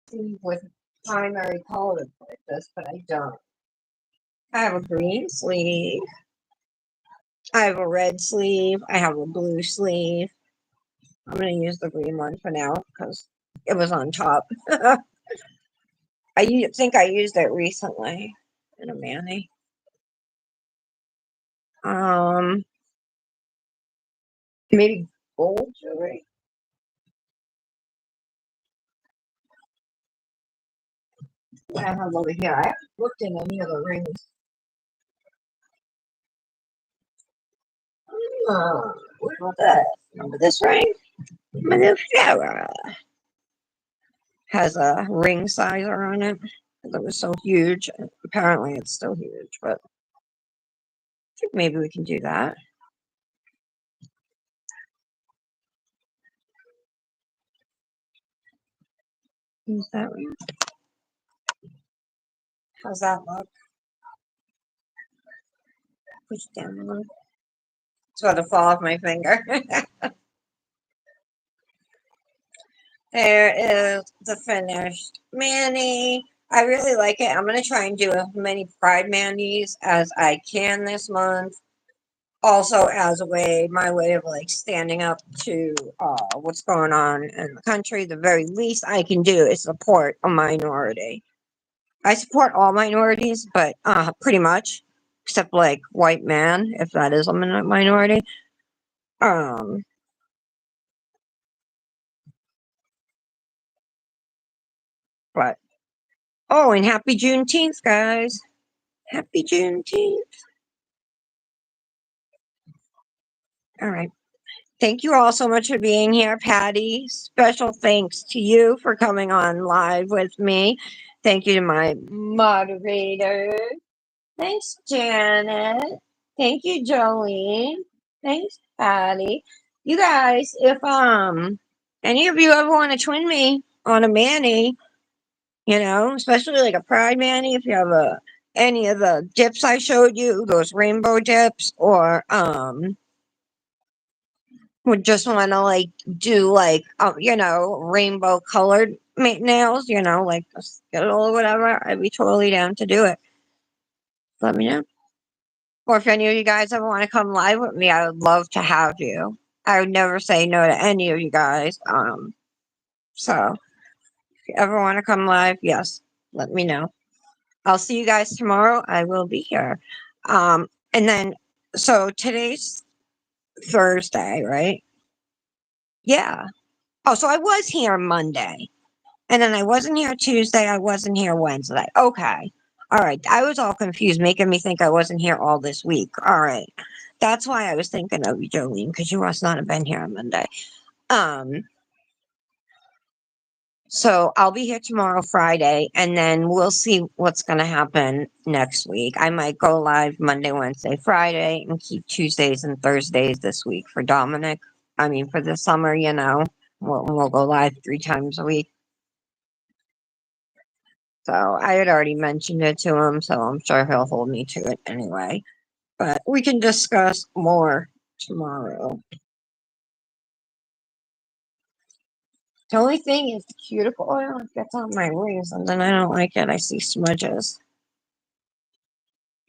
sleeve with primary colors like this, but I don't. I have a green sleeve. I have a red sleeve. I have a blue sleeve. I'm going to use the green one for now because it was on top. Think I used it recently in a mani. Maybe gold jewelry. What I have over here. I haven't looked in any of the rings. What about that? Remember this ring? Manicure has a ring sizer on it. That was so huge. Apparently, it's still huge, but I think maybe we can do that. Use that ring. How's that look? Push down a little. It's about to fall off my finger. There is the finished mani. I really like it. I'm going to try and do as many Pride manis as I can this month. Also, as my way of like standing up to what's going on in the country. The very least I can do is support a minority. I support all minorities, but pretty much, except like white man, if that is a minority. Um, but oh, and happy Juneteenth, guys! Happy Juneteenth! All right. Thank you all so much for being here, Patty. Special thanks to you for coming on live with me. Thank you to my moderator. Thanks, Janet. Thank you, Jolene. Thanks, Patty. You guys, if any of you ever want to twin me on a mani, especially like a pride mani, if you have any of the dips I showed you, those rainbow dips, or would just want to like do like rainbow colored nails, like a skittle or whatever, I'd be totally down to do it. Let me know. Or if any of you guys ever want to come live with me, I would love to have you. I would never say no to any of you guys. So if you ever want to come live, yes, let me know. I'll see you guys tomorrow. I will be here. And then so today's Thursday, right? Yeah. Oh, so I was here Monday. And then I wasn't here Tuesday. I wasn't here Wednesday. Okay. All right. I was all confused, making me think I wasn't here all this week. All right. That's why I was thinking of you, Jolene, because you must not have been here on Monday. So I'll be here tomorrow, Friday, and then we'll see what's going to happen next week. I might go live Monday, Wednesday, Friday, and keep Tuesdays and Thursdays this week for Dominic. I mean, for the summer, we'll go live 3 times a week. So I had already mentioned it to him, so I'm sure he'll hold me to it anyway. But we can discuss more tomorrow. The only thing is the cuticle oil gets on my rings, and then I don't like it. I see smudges.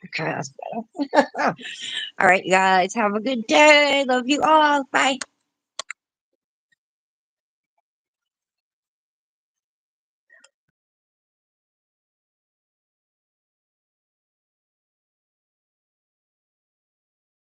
Okay, that's better. All right, you guys, have a good day. Love you all. Bye.